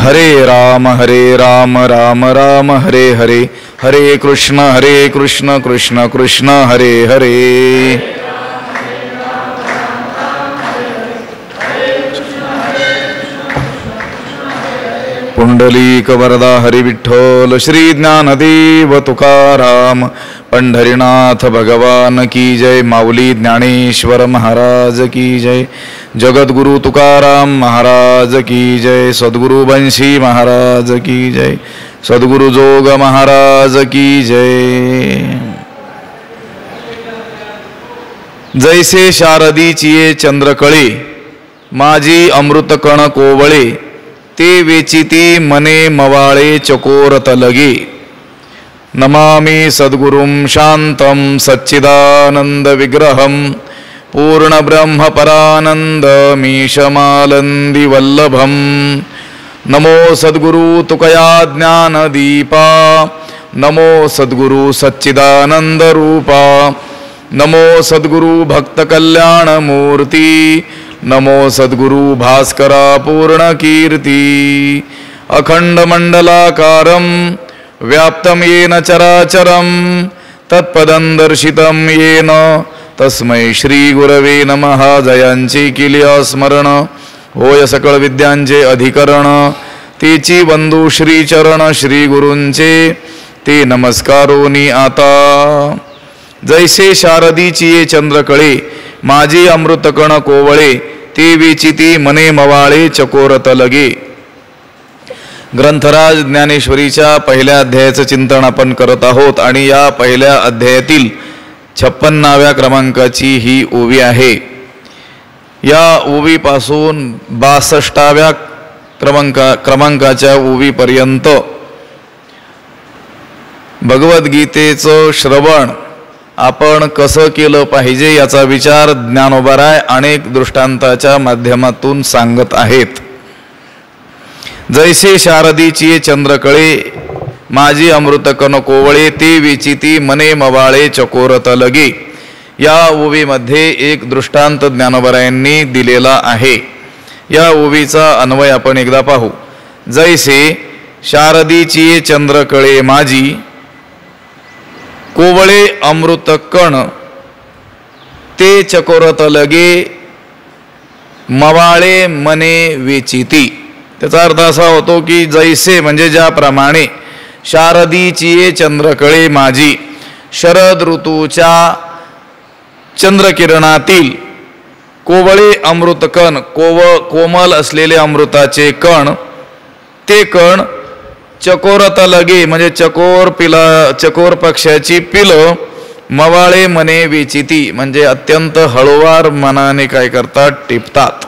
हरे राम राम राम हरे हरे, हरे कृष्ण कृष्ण कृष्ण हरे हरे. पुंडलीक वरदा हरी विठ्ठल, श्री ज्ञानदेव तुकाराम, पंढरीनाथ भगवान की जय. माऊली ज्ञानेश्वर महाराज की जय. जगद्गुरु तुकाराम महाराज की जय. सद्गुरु बंशी महाराज की जय. सद्गुरु जोग महाराज की जय. जैसे शारदीचिये चंद्रकळे, माझी अमृतकण कोवळे, ते वेचिती मने मवाळे चकोर तलगे. नमामि सद्गुरुं शांतं सच्चिदानंद विग्रहं, पूर्ण ब्रह्म परानंद मीशमालंदी वल्लभं. नमो सद्गुरु तुकया ज्ञान दीपा, नमो सद्गुरु सच्चिदानंद रूपा, नमो सद्गुरु भक्त कल्याण मूर्ती, नमो सद्गुरु भास्करा पूर्ण कीर्ती. अखंड मंडलाकारं व्याप्तं येन चराचरं, तत्पदं दर्शितं येन तस्मै श्री गुरवे नमः. जयांचे किलिया स्मरण, होय सकळ विद्यांचे अधिकरण, तेची बंधू श्री चरण श्री गुरूंचे, ते नमस्कारोनी आता. जैसे शारदीचिये चंद्रकळे, माझी अमृतकण कोवळे, ते वेचिती मने मवाळे चकोर तलगे. ग्रंथराज ज्ञानेश्वरीच्या पहिल्या अध्यायाचं चिंतन आपण करत आहोत आणि या पहिल्या अध्यायातील 56व्या क्रमांकाची ही ओवी आहे. या ओवीपासून 62व्या क्रमांकाच्या ओवीपर्यंत भगवद्गीतेचं श्रवण आपण कसं केलं पाहिजे याचा विचार ज्ञानोबाराय अनेक दृष्टांताच्या माध्यमातून सांगत आहेत. जैसे शारदीचिये चंद्रकळे, माझी अमृतकण कोवळे, ते वेचिती मने मवाळे चकोर तलगे. या ओवीमध्ये एक दृष्टांत ज्ञानोबारायांनी दिलेला आहे. या ओवीचा अन्वय आपण एकदा पाहू. जैसे शारदीचिये चंद्रकळे माझी, कोवळे अमृतकण, ते चकोरत लगे, मवाळे मने वेचिती. त्याचा अर्थ असा होतो की जैसे म्हणजे ज्याप्रमाणे शारदीचिये चंद्रकळे माझी, शरद ऋतूच्या चंद्रकिरणातील कोवळे अमृतकण, कोमल असलेले अमृताचे कण, ते कण चकोरत लगे म्हणजे चकोर पक्षाची पिलं, मवाळे मने वेचिती म्हणजे अत्यंत हळूवार मनाने काय करतात, टिपतात.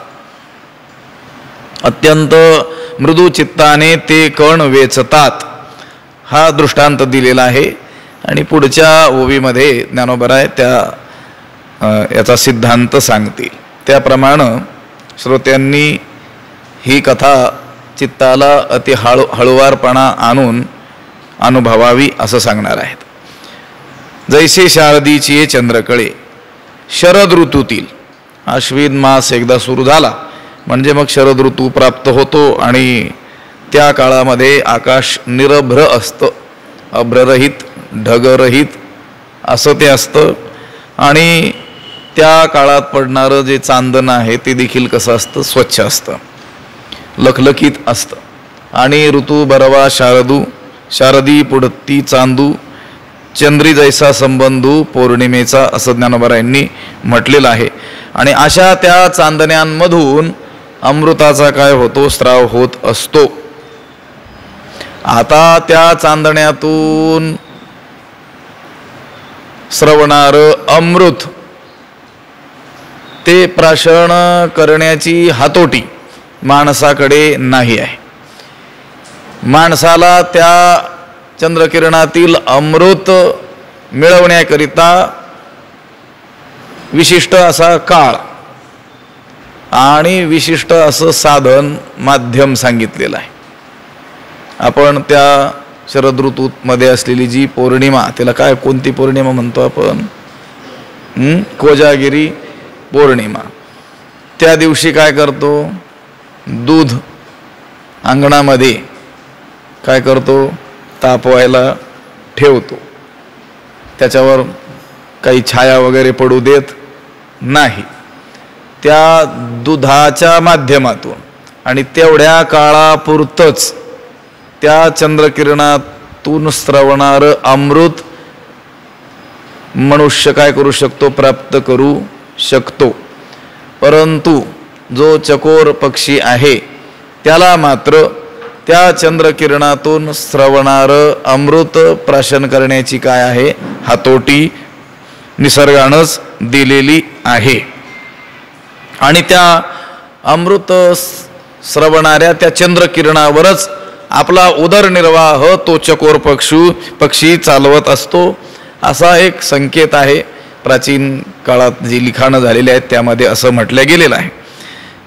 अत्यंत मृदू चित्ताने ते कण वेचतात. हा दृष्टांत दिलेला आहे. आणि पुढच्या ओवीमध्ये ज्ञानोबाराय याचा सिद्धांत सांगतील. त्याप्रमाणे श्रोत्यांनी ही कथा चित्ताला अति हळुवारपणा आणून अनुभवावी असं सांगणार आहेत. जैसे शारदीचिये चंद्रकळे, शरद ऋतूतील, अश्विन मास एकदा सुरू झाला म्हणजे मग शरद ऋतू प्राप्त होतो आणि त्या काळामध्ये आकाश निरभ्र असतं, अभ्ररहित ढगरहित असं ते असतं. आणि त्या काळात पडणारं जे चांदण आहे ते देखील कसं असतं, स्वच्छ असतं, लखलखीत असतं. आणि ऋतू बरवा शारदी पुढती चांदू, चंद्री जैसा संबंधू पौर्णिमेचा, असं ज्ञानोबारायांनी म्हटलेलं आहे. आणि अशा त्या चांदण्यांमधून अमृताचा काय होतो, स्राव होत असतो. आता त्या चांदण्यातून स्रवणार अमृत, ते प्राशन करण्याची हातोटी माणसाकडे नाही आहे. माणसाला त्या चंद्रकिरणातील अमृत मिळवण्याकरिता विशिष्ट असा काळ आणि विशिष्ट असं साधन माध्यम सांगितलेलं आहे. आपण त्या शरद ऋतूमध्ये असलेली जी पौर्णिमा, त्याला काय, कोणती पौर्णिमा म्हणतो आपण, कोजागिरी पौर्णिमा. त्या दिवशी काय करतो, दूध अंगणामध्ये काय करतो, तापवायला ठेवतो. त्याच्यावर काही छाया वगैरे पडू देत नाही. त्या दुधाच्या माध्यमातून आणि तेवढ्या काळापुरतंच त्या चंद्रकिरणातून स्रवणारं अमृत मनुष्य काय करू शकतो, प्राप्त करू शकतो. परंतु जो चकोर पक्षी आहे त्याला मात्र त्या चंद्रकिरणातून स्रवणारं अमृत प्राशन करण्याची काय आहे, हातोटी निसर्गानंच दिलेली आहे. आणि त्या अमृत स्रवणाऱ्या त्या चंद्रकिरणावरच आपला उदरनिर्वाह तो चकोर पक्षी चालवत असतो, असा एक संकेत आहे. प्राचीन काळात जी लिखाणं झालेली आहेत त्यामध्ये असं म्हटलं गेलेलं आहे.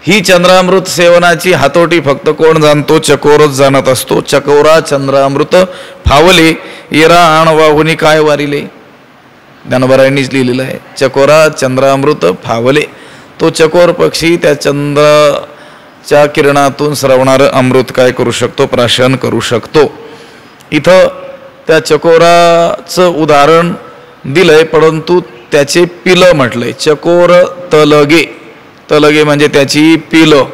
ही चंद्रामृत सेवनाची हातोटी फक्त कोण जाणतो, चकोरच जाणत असतो. चकोरा चंद्रामृत फावले, येरा आण वाहुनी काय वारिले, ज्ञानोबारायांनीच लिहिलेलं आहे. चकोरा चंद्रामृत फावले, तो चकोर पक्षी त्या चंद्राच्या किरणातून स्रवणारं अमृत काय करू शकतो, प्राशन करू शकतो. इथं त्या चकोराचं उदाहरण दिलंय, परंतु त्याचे पिलं म्हटलंय. चकोर तलगे, तलगे म्हणजे त्याची पिलं.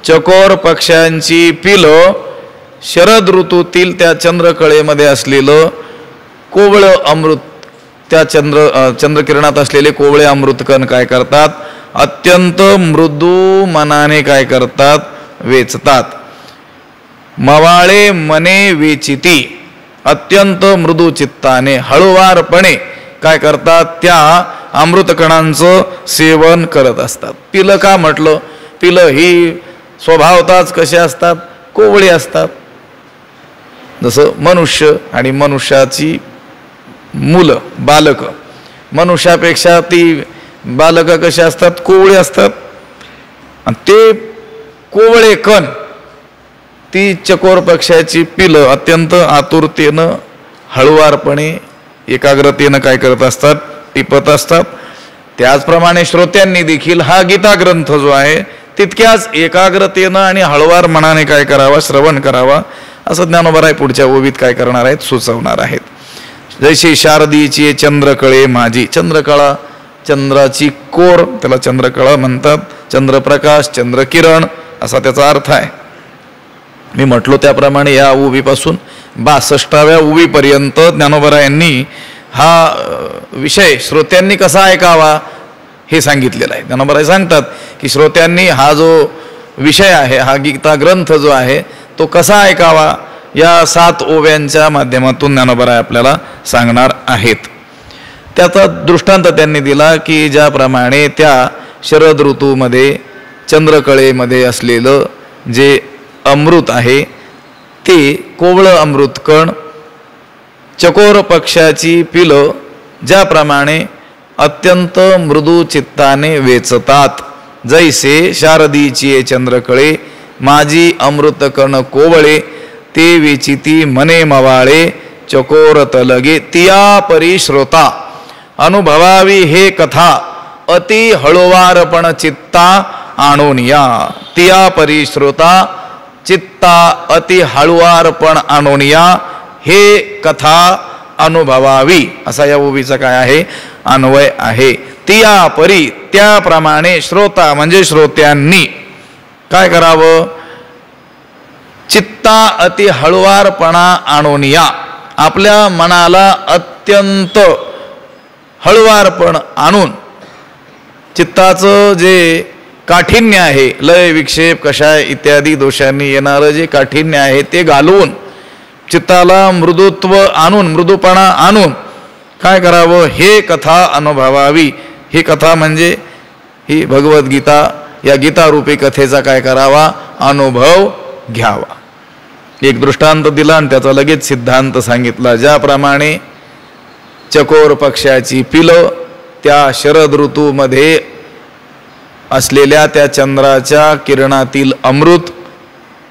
चकोर पक्ष्यांची पिलं शरद ऋतूतील त्या चंद्रकळेमध्ये असलेलं कोवळं अमृत, त्या चंद्रकिरणात असलेले कोवळे अमृतकण काय करतात, अत्यंत मृदू मनाने काय करतात, वेचतात. मवाळे मने वेचिती, अत्यंत मृदू चित्ताने हळुवारपणे काय करतात, त्या अमृतकणांचं सेवन करत असतात. पिलं का म्हटलं, पिलं ही स्वभावताच कसे असतात, कोवळी असतात. जसं मनुष्य आणि मनुष्याची मुलं, बालक, मनुष्यापेक्षा ती बालक कशी असतात, कोवळे असतात. आणि ते कोवळे कण ती चकोर पक्षाची पिलं अत्यंत आतुरतेनं हळुवारपणे एकाग्रतेनं काय करत असतात, टिपत असतात. त्याचप्रमाणे श्रोत्यांनी देखील हा गीता ग्रंथ जो आहे तितक्याच एकाग्रतेनं आणि हळुवार मनाने काय करावा, श्रवण करावा, असं ज्ञानोबराय पुढच्या ओवीत काय करणार आहेत, सुचवणार आहेत. जैशी शारदीची चंद्रकळे माझी, चंद्रकळा, चंद्राची कोर, त्याला चंद्रकळा म्हणतात. चंद्रप्रकाश, चंद्रकिरण असा त्याचा अर्थ आहे. मी म्हटलो त्याप्रमाणे या ओवीपासून 62व्या ओवीपर्यंत ज्ञानोबरायांनी हा विषय श्रोत्यांनी कसा ऐकावा हे सांगितलेलं आहे. ज्ञानोबराय सांगतात की श्रोत्यांनी हा जो विषय आहे, हा गीता ग्रंथ जो आहे तो कसा ऐकावा, या 7 ओव्यांच्या माध्यमातून ज्ञानोबराय आपल्याला सांगणार आहेत. त्याचा दृष्टांत त्यांनी दिला की ज्याप्रमाणे त्या शरद ऋतूमध्ये चंद्रकळेमध्ये असलेलं जे अमृत आहे ते कोवळं अमृतकण चकोर पक्षाची पिलं ज्याप्रमाणे अत्यंत मृदू चित्ताने वेचतात, जैसे शारदीची चंद्रकळे माझी अमृतकण कोवळे, ते वेचिती मने मवाळे चकोर तलगे, तिया परी श्रोता अनुभवावी हे कथा, अति हळुवारपण चित्ता आणून या. तिया परी श्रोता चित्ता अति हळुवारपण आणून या, हे कथा अनुभवावी, असा या ओवीचा काय आहे, अन्वय आहे. तिया परी, त्याप्रमाणे श्रोता म्हणजे श्रोत्यांनी काय करावं, चित्ता अति हळुवारपणा आणून या, आपल्या मनाला अत्यंत हळुवारपण आणून चित्ताचं जे काठिण्य आहे, लय विक्षेप कषाय इत्यादी दोषांनी येणारं जे काठिण्य आहे ते घालवून चित्ताला मृदुत्व आणून, मृदूपणा आणून काय करावं, हे कथा अनुभवावी. ही कथा म्हणजे ही भगवद्गीता, या गीतारूपी कथेचा काय करावा, अनुभव घ्यावा. एक दृष्टांत दिला आणि त्याचा लगेच सिद्धांत सांगितला. ज्याप्रमाणे चकोर पक्षाची पिलं त्या शरद ऋतूमध्ये असलेल्या त्या चंद्राच्या किरणातील अमृत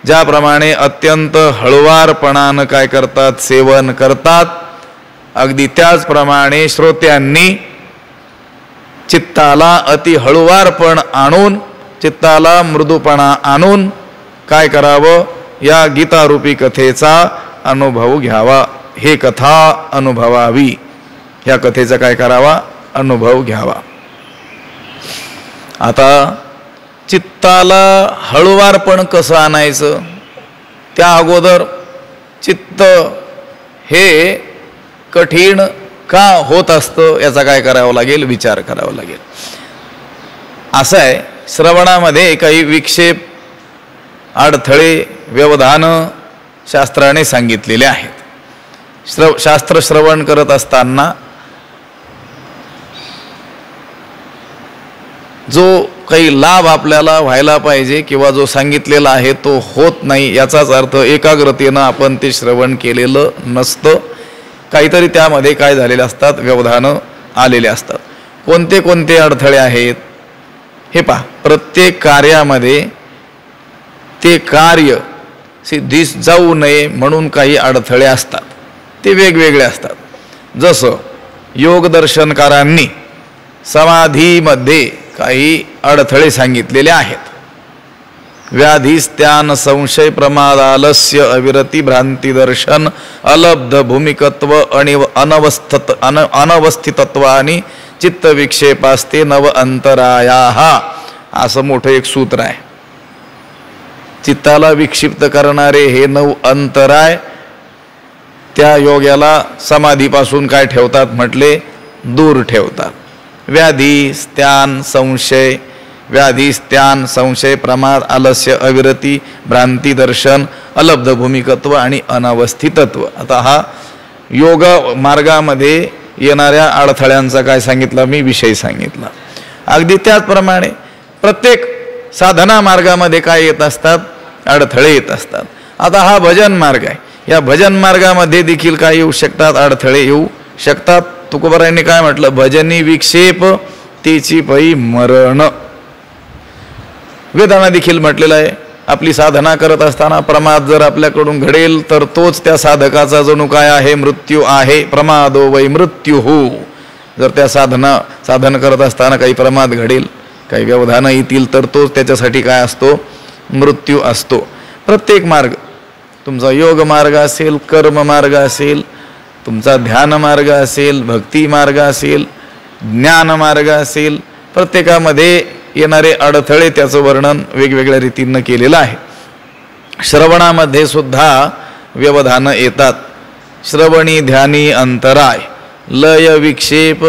ज्याप्रमाणे अत्यंत हळुवारपणानं काय करतात, सेवन करतात, अगदी त्याचप्रमाणे श्रोत्यांनी चित्ताला अति हळुवारपण आणून, चित्ताला मृदूपणा आणून काय करावं, या गीतारूपी कथेचा अनुभव घ्यावा, हे कथा अनुभवावी, ह्या कथेचा काय करावा, अनुभव घ्यावा. आता चित्ताला हळुवारपण कसं आणायचं, त्या अगोदर चित्त हे कठीण का होत असतं याचा काय करावं लागेल, विचार करावा लागेल. असं आहे, श्रवणामध्ये काही विक्षेप, अडथळे, व्यवधान शास्त्राने सांगितलेले आहेत. शास्त्र श्रवण करत असताना जो काही लाभ आपल्याला व्हायला पाहिजे किंवा जो सांगितलेला आहे तो होत नाही, याचाच अर्थ एकाग्रतेनं आपण ते श्रवण केलेलं नसतं. काहीतरी त्यामध्ये काय झालेले असतात, व्यवधानं आलेले असतात. कोणते कोणते अडथळे आहेत हे पहा. प्रत्येक कार्यामध्ये ते कार्य सिद्धीस जाऊ नये म्हणून काही अडथळे असतात, ते वेगवेगळे असतात. जसं योगदर्शनकारांनी समाधीमध्ये काही अडथळे सांगितलेले आहेत. व्याधिस्त्यान संशय प्रमाद आलस्य अविरती भ्रांती दर्शन अलब्ध भूमिकत्व अनवस्थितत्वानी चित्त विक्षेपास्ते नव अंतरायाः, असं मोठं एक सूत्र आहे. चित्ताला विक्षिप्त करणारे हे 9 अंतराय त्या योग्याला समाधीपासून काय ठेवतात म्हटले, दूर ठेवतात. व्याधी स्त्यान संशय, व्याधी स्त्यान संशय प्रमाद आलस्य अविरती भ्रांती दर्शन अलब्ध भूमिकत्व आणि अनवस्थितत्व. आता हा योग मार्गामध्ये येणाऱ्या अडथळ्यांचा काय सांगितला मी, विषय सांगितला. अगदी त्याचप्रमाणे प्रत्येक साधना मार्गामध्ये काय येत असतात, अडथळे येत असतात. आता हा भजन मार्ग आहे, या भजन मार्गामध्ये देखील काय येऊ शकतात, अडथळे येऊ शकतात. तुकोबारायांनी काय म्हटलं, भजनी विक्षेप तेची पै मरण. वेदांना देखील म्हटलेलं आहे, आपली साधना करत असताना प्रमाद जर आपल्याकडून घडेल तर तोच त्या साधकाचा जणू काय आहे, मृत्यू आहे. प्रमादो वै मृत्यू हो. जर त्या साधन करत असताना काही प्रमाद घडेल, काही व्यवधानं येतील तर तोच त्याच्यासाठी काय असतो, मृत्यू असतो. प्रत्येक मार्ग, तुमचा योग मार्ग असेल, कर्म मार्ग असेल, तुमचा ध्यान मार्ग असेल, भक्ती मार्ग असेल, ज्ञान मार्ग असेल, प्रत्येकामध्ये येणारे अडथळे त्याचं वर्णन वेगवेगळ्या रीतीनं केलेलं आहे. श्रवणामध्ये सुद्धा व्यवधानं येतात. श्रवणी ध्यानी अंतराय, लय विक्षेप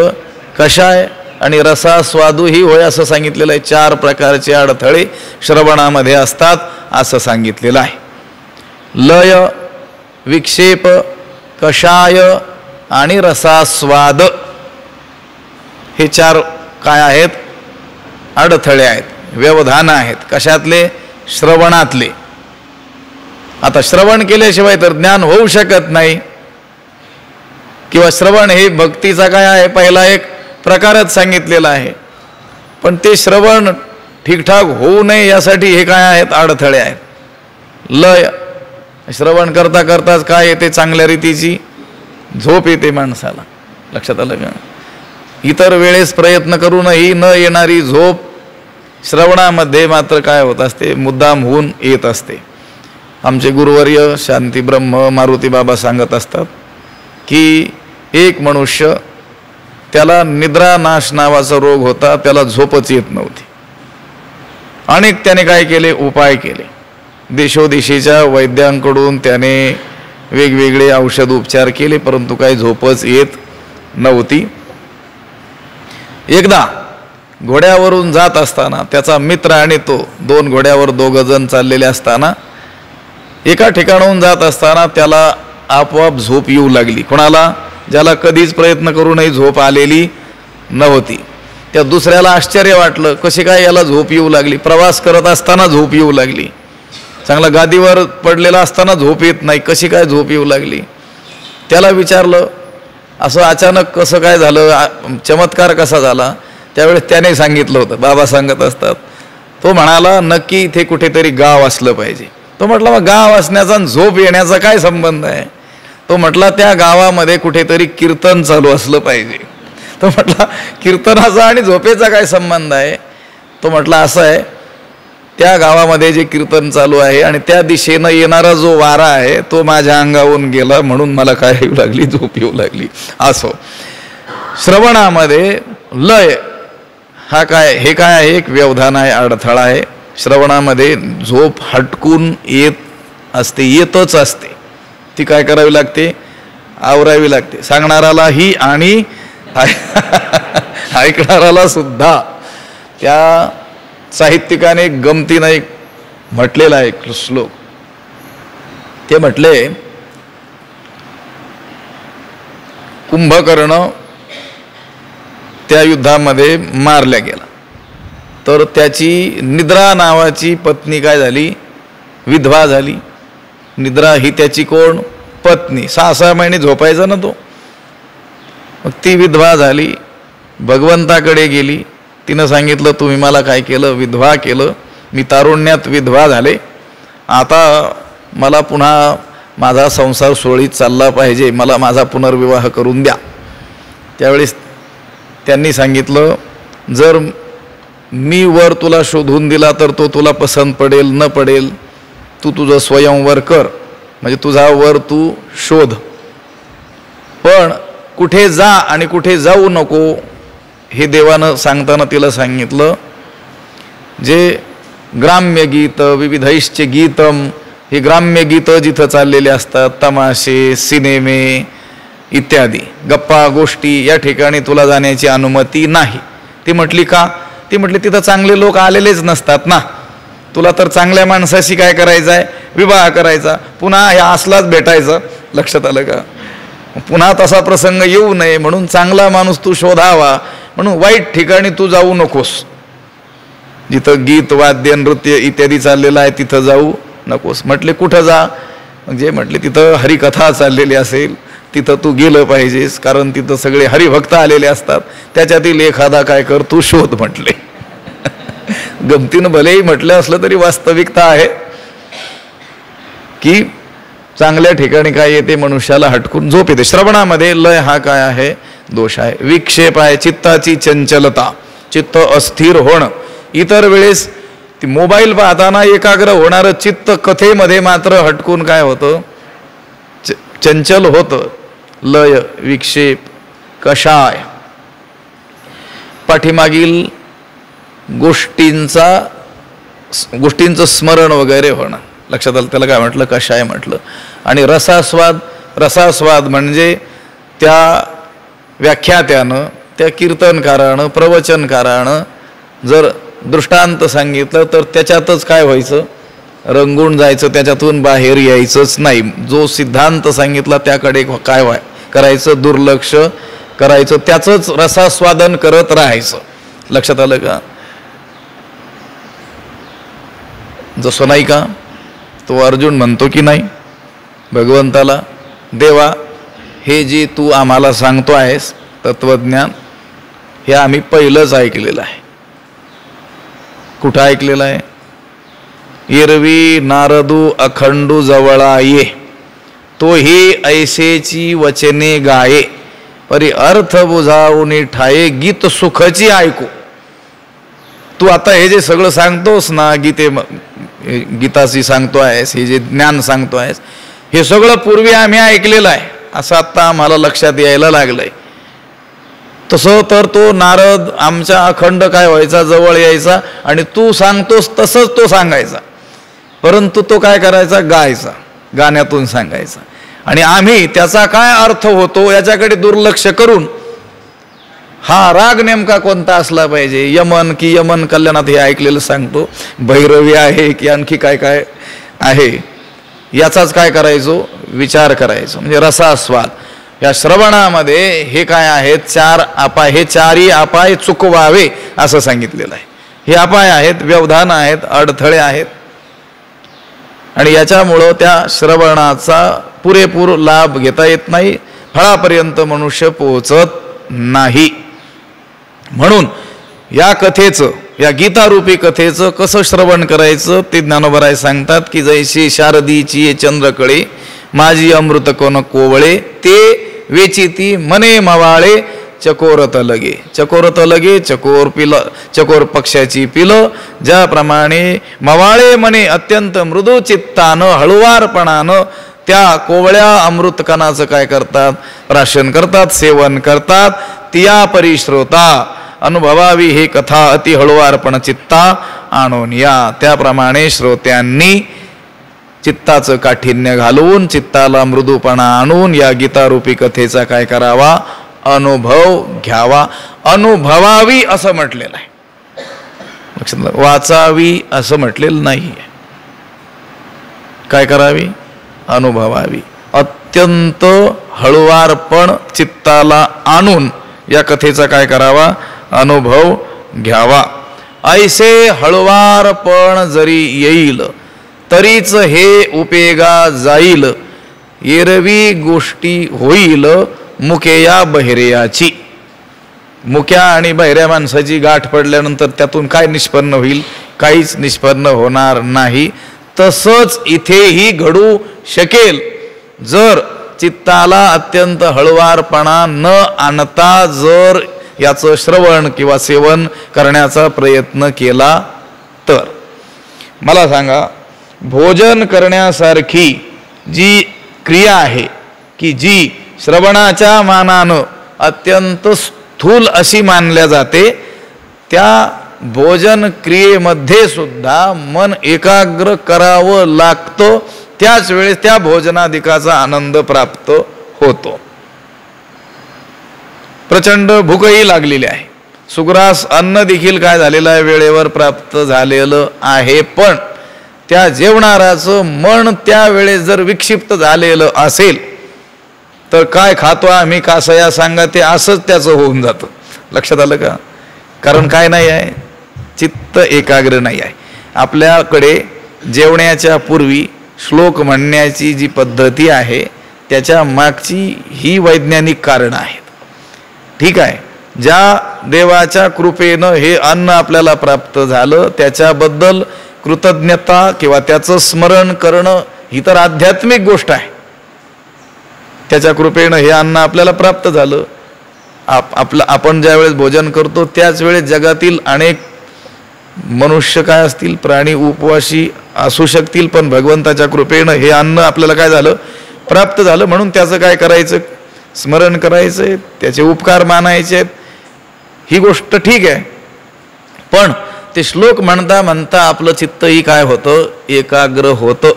कषाय आणि रसास्वादूही होय असं सांगितलेलं आहे. 4 प्रकारचे अडथळे श्रवणामध्ये असतात असं सांगितलेलं आहे. लय, विक्षेप, कषाय आणि रसास्वाद हे 4 काय आहेत, अडथळे आहेत, व्यवधान आहेत. कशातले, श्रवणातले. आता श्रवण केल्याशिवाय तर ज्ञान होऊ शकत नाही, किंवा श्रवण हे भक्तीचा काय आहे, पहिला एक प्रकारच सांगितलेला आहे. पण ते श्रवण ठीकठाक होऊ नये यासाठी हे काय आहेत, अडथळे आहेत. लय, श्रवण करता करताच काय येते, चांगल्या रीतीची झोप येते माणसाला. लक्षात आलं का? इतर वेळेस प्रयत्न करूनही न येणारी झोप श्रवणामध्ये मात्र काय होत असते, मुद्दाम होऊन येत असते. आमचे गुरुवर्य शांती ब्रह्म मारुती बाबा सांगत असतात की एक मनुष्य, त्याला निद्रानाश नावाचा रोग होता, त्याला झोपच येत नव्हती. अनेक त्याने काय केले, उपाय केले. देशोदेशीच्या वैद्यांकडून त्याने वेगवेगळे औषध उपचार केले, परंतु काही झोपच येत नव्हती. एकदा घोड्यावरून जात असताना त्याचा मित्र आणि तो 2 घोड्यावर 2 जण चाललेले असताना एका ठिकाणाहून जात असताना त्याला आपोआप झोप येऊ लागली. कोणाला, ज्याला कधीच प्रयत्न करूनही झोप आलेली नव्हती. त्या दुसऱ्याला आश्चर्य वाटलं, कशी काय याला झोप येऊ लागली. प्रवास करत असताना झोप येऊ लागली, चांगला गादीवर पडलेला असताना झोप येत नाही, कशी काय झोप येऊ लागली. त्याला विचारलं, असं अचानक कसं काय झालं, चमत्कार कसा झाला. त्यावेळेस त्याने सांगितलं होतं, बाबा सांगत असतात, तो म्हणाला नक्की इथे कुठेतरी गाव असलं पाहिजे. तो म्हटला, मग गाव असण्याचा आणि झोप येण्याचा काय संबंध आहे. तो म्हटला, त्या गावामध्ये कुठेतरी कीर्तन चालू असलं पाहिजे. तो म्हटला, कीर्तनाचा आणि झोपेचा काय संबंध आहे. तो म्हटला, असं आहे, त्या गावामध्ये जे कीर्तन चालू आहे आणि त्या दिशेनं येणारा जो वारा आहे तो माझ्या अंगावरून गेला, म्हणून मला काय येऊ लागली, झोप येऊ लागली. असो, श्रवणामध्ये लय हा काय, हे काय आहे, एक व्यवधान आहे, अडथळा आहे. श्रवणामध्ये झोप हटकून येत असते, येतच असते. ती काय करावी लागते, आवरावी लागते, सांगणाराला ही आणि ऐकणाराला सुद्धा. त्या साहित्यिकाने गमतीनं एक म्हटलेला आहे एक श्लोक. ते म्हटले, कुंभकर्ण त्या युद्धामध्ये मारल्या गेला, तर त्याची निद्रा नावाची पत्नी काय झाली, विधवा झाली. निद्रा ही त्याची कोण, पत्नी. 6-6 महिने झोपायचा ना तो. मग ती विधवा झाली, भगवंताकडे गेली. तिनं सांगितलं, तुम्ही मला काय केलं, विधवा केलं, मी तारुण्यात विधवा झाले, आता मला पुन्हा माझा संसार सुरळीत चालला पाहिजे, मला माझा पुनर्विवाह करून द्या. त्यावेळेस त्यांनी सांगितलं, जर मी वर तुला शोधून दिला तर तो तुला पसंत पडेल न पडेल, तू तुझं स्वयंवर कर, म्हणजे तुझा वर तू शोध, पण कुठे जा आणि कुठे जाऊ नको हे देवानं सांगताना तिला सांगितलं. जे ग्राम्य गीत, विविधैश्च गीतम, हे ग्राम्य गीतं जिथं चाललेले असतात, तमाशे, सिनेमे इत्यादी गप्पा गोष्टी, या ठिकाणी तुला जाण्याची अनुमती नाही. ती म्हटली का, ती म्हटली तिथं चांगले लोक आलेलेच नसतात ना, तुला तर चांगल्या माणसाशी काय करायचं आहे, विवाह करायचा, पुन्हा ह्या असलाच भेटायचं. लक्षात आलं का, पुन्हा तसा प्रसंग येऊ नये म्हणून चांगला माणूस तू शोधावा, म्हणून वाईट ठिकाणी तू जाऊ नकोस. जिथं गीत वाद्य नृत्य इत्यादी चाललेलं आहे तिथं जाऊ नकोस. म्हटले कुठं जा, म्हणजे म्हटले तिथं हरिकथा चाललेली असेल तिथं तू गेलं पाहिजेस, कारण तिथं सगळे हरिभक्त आलेले असतात, त्याच्यातील एखादा काय कर तू शोध म्हटले. गमतीनं भलेही म्हटलं असलं तरी वास्तविकता आहे की चांगल्या ठिकाणी काय येते, मनुष्याला हटकून झोप येते. श्रवणामध्ये लय हा काय आहे, दोष आहे. विक्षेप आहे, चित्ताची चंचलता, चित्त अस्थिर होणं. इतर वेळेस ती मोबाईल पाहताना एकाग्र होणारं चित्त कथेमध्ये मात्र हटकून काय होतं, चंचल होतं. लय, विक्षेप, कषाय, पाठीमागील गोष्टींचं स्मरण वगैरे होणं. लक्षात आलं, त्याला काय म्हटलं, कषाय म्हटलं. आणि रसास्वाद म्हणजे त्या व्याख्यात्यानं, त्या कीर्तनकारानं, प्रवचनकारानं जर दृष्टांत सांगितलं तर त्याच्यातच काय व्हायचं, रंगून जायचं, त्याच्यातून बाहेर यायचंच नाही. जो सिद्धांत सांगितला त्याकडे काय करायचं, दुर्लक्ष करायचं, त्याचंच रसास्वादन करत राहायचं. लक्षात आलं का. जसं नाही का, तो अर्जुन म्हणतो की नाही भगवंताला, देवा हे जे तू आम्हाला सांगतो आहेस तत्वज्ञान, हे आम्ही पहिलंच ऐकलेलं आहे. कुठं ऐकलेलं आहे, एरवी नारदू अखंडू जवळा ये, तो ही ऐसेची वचने गाये, परी अर्थ बुझावून ठाये, गीत सुखची ऐकू. तू आता हे जे सगळं सांगतोस ना, गीताची सांगतो आहेस, हे जे ज्ञान सांगतो आहेस, हे सगळं पूर्वी आम्ही ऐकलेलं आहे, असं आत्ता आम्हाला लक्षात यायला लागलंय. तसं तर तो नारद आमच्या अखंड काय व्हायचा, जवळ यायचा, आणि तू सांगतोस तसंच तो सांगायचा, परंतु तो काय करायचा, गायचा, गाण्यातून सांगायचा, आणि आम्ही त्याचा काय अर्थ होतो याच्याकडे दुर्लक्ष करून हा राग नेमका कोणता असला पाहिजे, यमन की यमन कल्याणात हे ऐकलेलं सांगतो, भैरवी आहे की आणखी काय काय आहे, याचाच काय करायचो, विचार करायचो. म्हणजे रसास्वाद. या श्रवणामध्ये हे काय आहेत, 4 अपाय, हे 4ही अपाय चुकवावे असं सांगितलेलं आहे. हे अपाय आहेत, व्यवधान आहेत, अडथळे आहेत, आणि याच्यामुळं त्या श्रवणाचा पुरेपूर लाभ घेता येत नाही, फळापर्यंत मनुष्य पोहोचत नाही. म्हणून या कथेचं, या गीतारूपी कथेचं कसं श्रवण करायचं ते ज्ञानोबराय सांगतात की जैशी शारदीची ये चंद्रकळे, माझी अमृत कोण कोवळे, ते वेचिती मने मवाळे, चकोरत लगे. चकोरत लगे चकोर पिलं, चकोर पक्षाची पिलं. ज्याप्रमाणे मवाळे मने अत्यंत मृदू चित्तानं हळुवारपणानं त्या कोवळ्या अमृतकणाचं काय करतात, प्राशन करतात, सेवन करतात. तिया परिश्रोता अनुभवावी हे कथा अति हळुवारपण चित्ता आणून या. त्याप्रमाणे श्रोत्यांनी चित्ताचं काठिण्य घालवून चित्ताला मृदूपणा आणून या गीतारूपी कथेचा काय करावा, अनुभव घ्यावा. अनुभवावी असं म्हटलेलं आहे, लक्षात. वाचावी असं म्हटलेलं नाही. काय करावी, अनुभवावी. अत्यंत हळुवारपण चित्ताला आणून या कथेचा काय करावा, अनुभव घ्यावा. ऐसे हळुवारपण जरी येईल तरीच हे उपेगा जाईल. एरवी गोष्टी होईल मुकेया बहिरेयाची. मुक्या आणि बहिऱ्या माणसाची गाठ पडल्यानंतर त्यातून काय निष्पन्न होईल, काहीच निष्पन्न होणार नाही. तसंच इथेही घडू शकेल जर चित्ताला अत्यंत हळुवारपणा न आणता जर याचं श्रवण किंवा सेवन करण्याचा प्रयत्न केला तर. मला सांगा, भोजन करण्यासारखी जी क्रिया आहे की जी श्रवणाच्या मानानं अत्यंत स्थूल अशी मानल्या जाते, त्या भोजन क्रियेमध्ये सुद्धा मन एकाग्र करावं लागतं. त्याच वेळेस त्या भोजनाधिकाचा आनंद प्राप्त होतो. प्रचंड भूकही लागलेली आहे, सुग्रास अन्न देखील काय झालेलं आहे, वेळेवर प्राप्त झालेलं आहे. पण त्या जेवणाराचं मन त्यावेळेस जर विक्षिप्त झालेलं असेल तर काय खातो आम्ही कासया सांगा, ते असंच त्याचं होऊन जातं. लक्षात आलं का? कारण काय नाही आहे, चित्त एकाग्र नाही आहे. आपल्याकडे जेवण्याच्या पूर्वी श्लोक म्हणण्याची जी पद्धती आहे त्याच्या मागची ही वैज्ञानिक कारणं आहेत. ठीक आहे, ज्या देवाच्या कृपेनं हे अन्न आपल्याला प्राप्त झालं त्याच्याबद्दल कृतज्ञता किंवा त्याचं स्मरण करणं ही तर आध्यात्मिक गोष्ट आहे. त्याच्या कृपेनं हे अन्न आपल्याला प्राप्त झालं. आपण ज्या वेळेस भोजन करतो त्याच वेळेस जगातील अनेक मनुष्य काय असतील, प्राणी उपवाशी असू शकतील, पण भगवंताच्या कृपेनं हे अन्न आपल्याला काय झालं, प्राप्त झालं. म्हणून त्याचं काय करायचं, स्मरण करायचं, त्याचे उपकार मानायचे. ही गोष्ट ठीक आहे, पण ते श्लोक म्हणता म्हणता आपलं चित्तही काय होतं, एकाग्र होतं.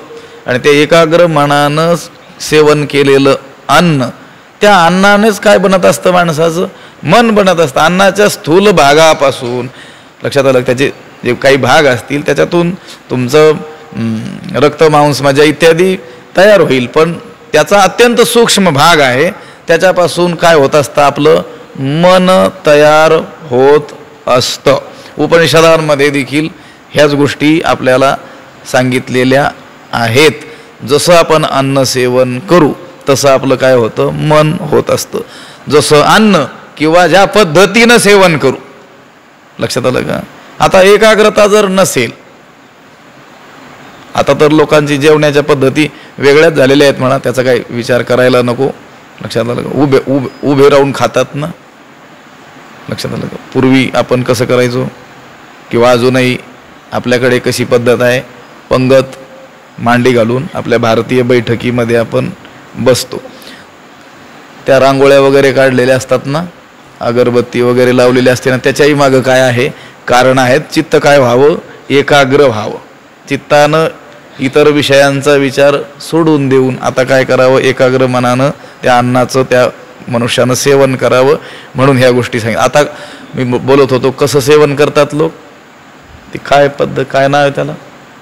आणि ते एकाग्र मनानं सेवन केलेलं अन्न, त्या अन्नानेच काय बनत असतं, माणसाचं मन बनत असतं. अन्नाच्या स्थूल भागापासून, लक्षात आलं, त्याचे जे काही भाग असतील त्याच्यातून तुमचं रक्त मांस मज्जा इत्यादी तयार होईल. पण त्याचा अत्यंत सूक्ष्म भाग आहे, त्याच्यापासून काय होत असतं, आपलं मन तयार होत असतं. उपनिषदांमध्ये देखील ह्याच गोष्टी आपल्याला सांगितलेल्या आहेत. जसं आपण अन्न सेवन करू तसं आपलं काय होतं, मन होत असतं. जसं अन्न किंवा ज्या पद्धतीनं सेवन करू. लक्षात आलं का? आता एकाग्रता जर नसेल, आता तर लोकांची जेवण्याच्या पद्धती वेगळ्याच झालेल्या आहेत म्हणा, त्याचा काही विचार करायला नको. लक्षात आलं का? उभे राहून खातात ना. लक्षात आलं का? पूर्वी आपण कसं करायचो, किंवा अजूनही आपल्याकडे कशी पद्धत आहे, पंगत मांडी घालून आपल्या भारतीय बैठकीमध्ये आपण बसतो. त्या रांगोळ्या वगैरे काढलेल्या असतात ना, अगरबत्ती वगैरे लावलेली असते ना, त्याच्याही मागं काय आहे, कारण आहेत. चित्त काय व्हावं, एकाग्र व्हावं. चित्तानं इतर विषयांचा विचार सोडून देऊन आता काय करावं, एकाग्र मनानं त्या अन्नाचं त्या मनुष्यानं सेवन करावं. म्हणून ह्या गोष्टी सांगितल्या. आता मी बोलत होतो कसं सेवन करतात लोक, ती काय पद्धत, काय नाव आहे त्याला,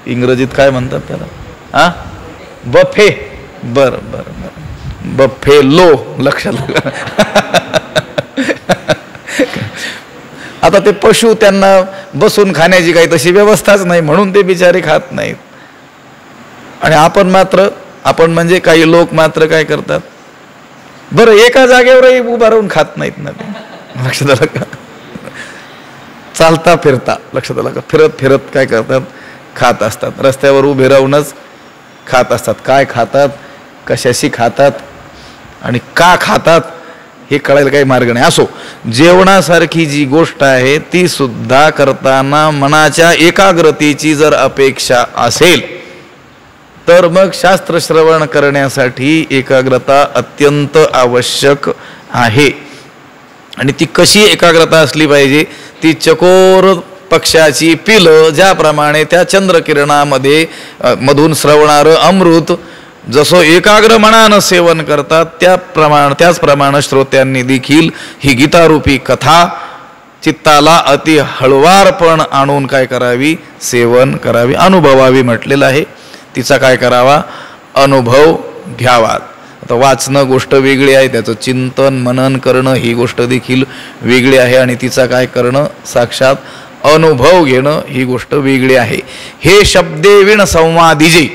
इंग्रजीत काय म्हणतात त्याला, हा, बफे. बरं बरं बरं, बफे लो. लक्षात. आता ते पशु, त्यांना बसून खाण्याची काही तशी व्यवस्थाच नाही, म्हणून ते बिचारे खात नाहीत. आणि आपण मात्र, आपण म्हणजे काही लोक मात्र काय करतात, बरं एका जागेवरही उभा राहून खात नाहीत ना ते. लक्षात आलं का? चालता फिरता, लक्षात आलं का, फिरत फिरत काय करतात, खात असतात. रस्त्यावर उभे राहूनच खात असतात. काय खातात, कशाशी खातात आणि का खातात हे कळायला काही मार्ग नाही. असो, जेवणासारखी जी गोष्ट आहे ती सुद्धा करताना मनाच्या एकाग्रतेची जर अपेक्षा असेल तर मग शास्त्र श्रवण करण्यासाठी एकाग्रता अत्यंत आवश्यक आहे. आणि ती कशी एकाग्रता असली पाहिजे? ती चकोर पक्षाची पिलं ज्याप्रमाणे त्या चंद्रकिरणामध्ये मधून श्रवणारं अमृत जसं एकाग्र मनानं सेवन करतात त्याचप्रमाणे श्रोत्यांनी देखील ही गीतारूपी कथा चित्ताला अति हळवारपण आणून काय करावी? सेवन करावी, अनुभवावी म्हटलेलं आहे. तिचा काय करावा? अनुभव घ्यावा. आता वाचणं गोष्ट वेगळी आहे, त्याचं चिंतन मनन करणं ही गोष्ट देखील वेगळी आहे, आणि तिचा काय करणं? साक्षात अनुभव घेणं ही गोष्ट वेगळी आहे. हे शब्दे विण संवादिजे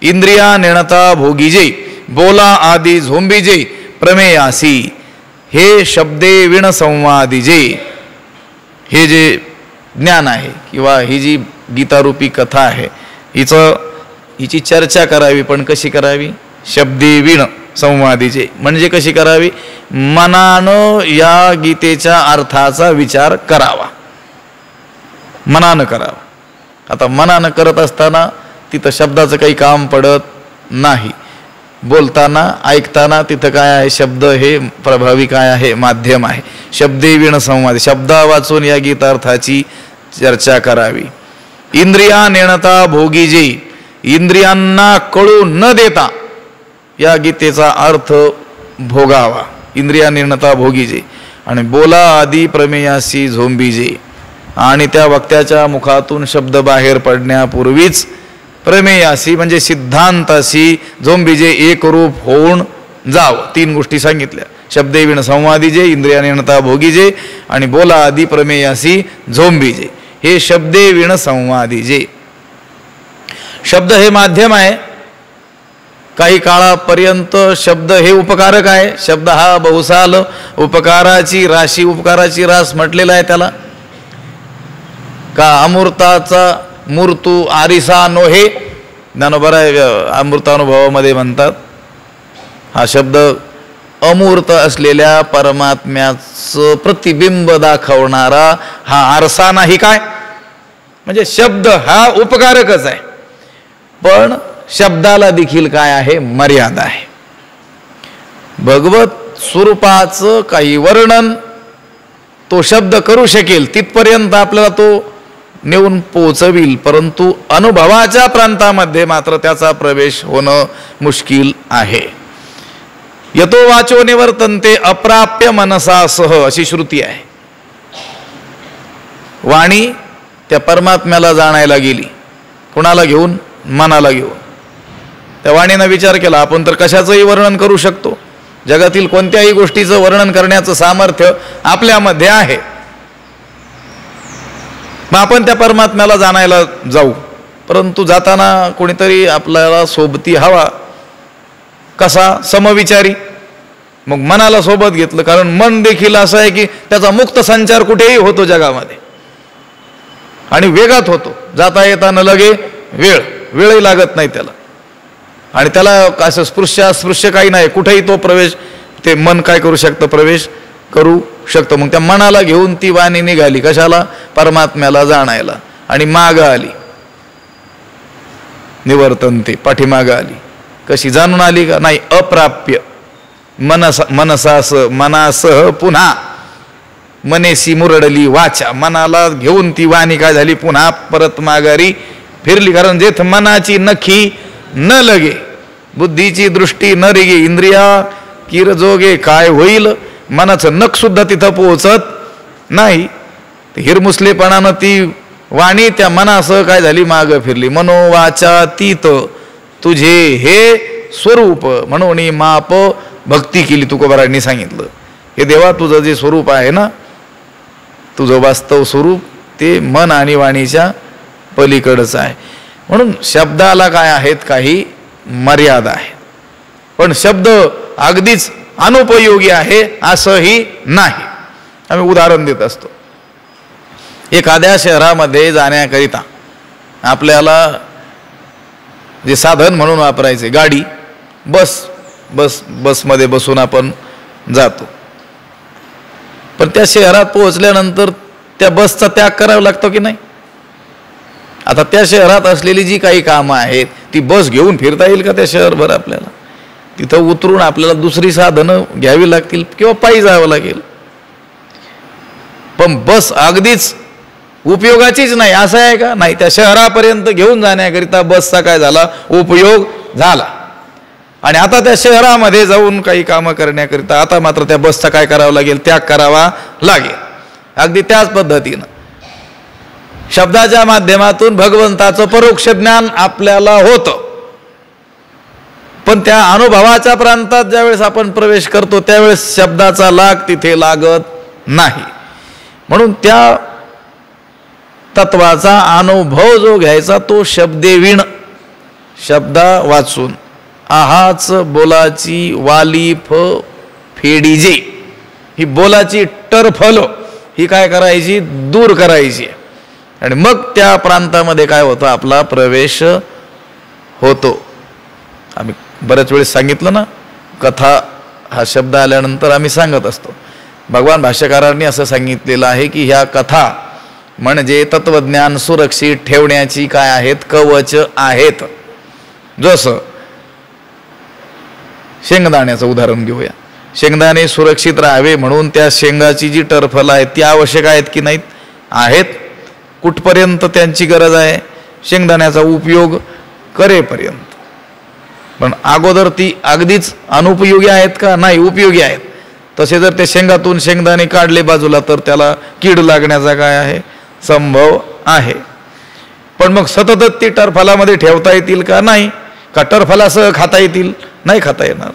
इंद्रिया नेणता भोगीजे बोला आदी झोंबीजे प्रमेयासी. हे शब्दे विण संवादिजे, हे जे ज्ञान आहे किंवा ही जी गीतारूपी कथा आहे हिची चर्चा करावी. पण कशी करावी? शब्दे विण संवादिजे म्हणजे कशी करावी? मनानं या गीतेच्या अर्थाचा विचार करावा, मनानं करावा. आता मनानं करत असताना तिथं शब्दाचं काही काम पडत नाही. बोलताना ऐकताना तिथं काय आहे? शब्द हे प्रभावी काय आहे? माध्यम आहे. शब्दे विण संवाद, शब्दा वाचून या गीतार्थाची चर्चा करावी. इंद्रिया नेणता भोगीजे, इंद्रियांना कळू न देता या गीतेचा अर्थ भोगावा. इंद्रिया नेणता भोगीजे. आणि बोला आदी प्रमेयासी झोंबीजे, आणि त्या वक्त्याच्या मुखातून शब्द बाहेर पडण्यापूर्वीच प्रमेयासी म्हणजे सिद्धांताशी झोंबीजे एकरूप होऊन जावं. 3 गोष्टी सांगितल्या. शब्दे विण संवादिजे, इंद्रिया नेणता भोगीजे, आणि बोला आदी प्रमेयासी झोंबीजे. हे शब्दे विण संवादिजे. शब्द हे माध्यम आहे. काही काळापर्यंत शब्द हे उपकारक आहे. शब्द हा बहुसाल उपकाराची राशी, उपकाराची रास म्हटलेला आहे त्याला. का अमृताचा मूर्तू आरिसा नोहे, ज्ञानोबा अमृतानुभवामध्ये म्हणतात हा शब्द अमूर्त असलेल्या परमात्म्याचं प्रतिबिंब दाखवणारा हा आरसा नाही काय? म्हणजे शब्द हा उपकारकच आहे, पण शब्दाला देखील काय आहे? मर्यादा आहे. भगवत स्वरूपाचं काही वर्णन तो शब्द करू शकेल तिथपर्यंत आपल्याला तो नेऊन पोचविल, परंतु अनुभवाच्या प्रांतामध्ये मात्र त्याचा प्रवेश होणं मुश्किल आहे. यतो वाचो निवर्तन्ते अप्राप्य मनसासह अशी श्रुती आहे. वाणी त्या परमात्म्याला जाणायला गेली. कुणाला घेऊन? मनाला घेऊन. त्या वाणीनं विचार केला आपण तर कशाचंही वर्णन करू शकतो, जगातील कोणत्याही गोष्टीचं वर्णन करण्याचं सामर्थ्य आपल्यामध्ये आहे, मग आपण त्या परमात्म्याला जाणायला जाऊ. परंतु जाताना कोणीतरी आपल्याला सोबती हवा. कसा? समविचारी. मग मनाला सोबत घेतलं, कारण मन देखील असं आहे की त्याचा मुक्त संचार कुठेही होतो जगामध्ये आणि वेगात होतो. जाता येताना लगे वेळही लागत नाही त्याला, आणि त्याला असं स्पृश्य काही नाही, कुठेही तो प्रवेश ते मन काय करू शकतं? प्रवेश करू शकतं. मग त्या मनाला घेऊन ती वाणी निघाली. कशाला? परमात्म्याला जाणायला. आणि माग आली निवर्तन्ते, पाठीमाग आली. कशी? जाणून आली का? नाही. अप्राप्य मनासह पुन्हा मनेसी मुरडली वाचा. मनाला घेऊन ती वाणी काय झाली? पुन्हा परत माघारी फिरली. कारण जेथ मनाची नखी न लगे, बुद्धीची दृष्टी न रिगे, इंद्रिया किर जोगे काय होईल? मनाचं नख सुद्धा तिथं पोहोचत नाही. हिरमुसलेपणानं ती वाणी त्या मनासह काय झाली? माग फिरली. मनोवाचातीत तुझे हे स्वरूप म्हणून माप भक्ती केली. तुकोबारांनी सांगितलं, हे देवा तुझं जे स्वरूप आहे ना, तुझं वास्तव स्वरूप ते मन आणि वाणीच्या पलीकडचं आहे. म्हणून शब्दाला काय आहेत? काही मर्यादा आहे. पण शब्द अगदीच अनुपयोगी आहे असंही नाही. आम्ही उदाहरण देत असतो. एखाद्या शहरामध्ये जाण्याकरिता आपल्याला जे साधन म्हणून वापरायचे गाडी, बसमध्ये बसून आपण जातो. पण त्या शहरात पोहोचल्यानंतर त्या बसचा त्याग करावा लागतो की नाही? आता त्या शहरात असलेली जी काही कामं आहेत ती बस घेऊन फिरता येईल का त्या शहरभर? आपल्याला तिथं उतरून आपल्याला दुसरी साधनं घ्यावी लागतील किंवा पायी जावं लागेल. पण बस अगदीच उपयोगाचीच नाही असं आहे का? नाही, त्या शहरापर्यंत घेऊन जाण्याकरिता बसचा काय झाला? उपयोग झाला. आणि आता त्या शहरामध्ये जाऊन काही कामं करण्याकरिता आता मात्र त्या बसचा काय करावं लागेल? त्याग करावा लागेल. अगदी त्याच पद्धतीनं शब्दाच्या माध्यमातून भगवंताचं परोक्ष ज्ञान आपल्याला होतं, पण त्या अनुभवाच्या प्रांतात ज्यावेळेस आपण प्रवेश करतो त्यावेळेस शब्दाचा लाग तिथे लागत नाही. म्हणून त्या तत्वाचा अनुभव जो घ्यायचा तो शब्देवीण, शब्दा वाचून आहाच बोलाची वालीफ फेडीजे, ही बोलाची टरफल ही काय करायची? दूर करायची. आणि मग त्या प्रांतामध्ये काय होतं? आपला प्रवेश होतो. आम्ही बऱ्याच वेळेस सांगितलं ना, कथा हा शब्द आल्यानंतर आम्ही सांगत असतो. भगवान भाष्यकारांनी असं सांगितलेलं आहे की ह्या कथा म्हणजे तत्वज्ञान सुरक्षित ठेवण्याची काय आहेत? कवच आहेत. जसं शेंगदाण्याचं उदाहरण घेऊया. शेंगदाणे सुरक्षित राहावे म्हणून त्या शेंगाची जी टरफलं आहेत ती आवश्यक आहेत की नाहीत? आहेत. कुठपर्यंत त्यांची गरज आहे? शेंगदाण्याचा उपयोग करेपर्यंत. पण अगोदर ती अगदीच अनुपयोगी आहेत का? नाही, उपयोगी आहेत. तसे जर ते शेंगातून शेंगदाणे काढले बाजूला तर त्याला कीड लागण्याचा काय आहे? संभव आहे. पण मग सतत ती टरफलामध्ये ठेवता येतील का? नाही. का टरफलासह खाता येतील? नाही खाता येणार.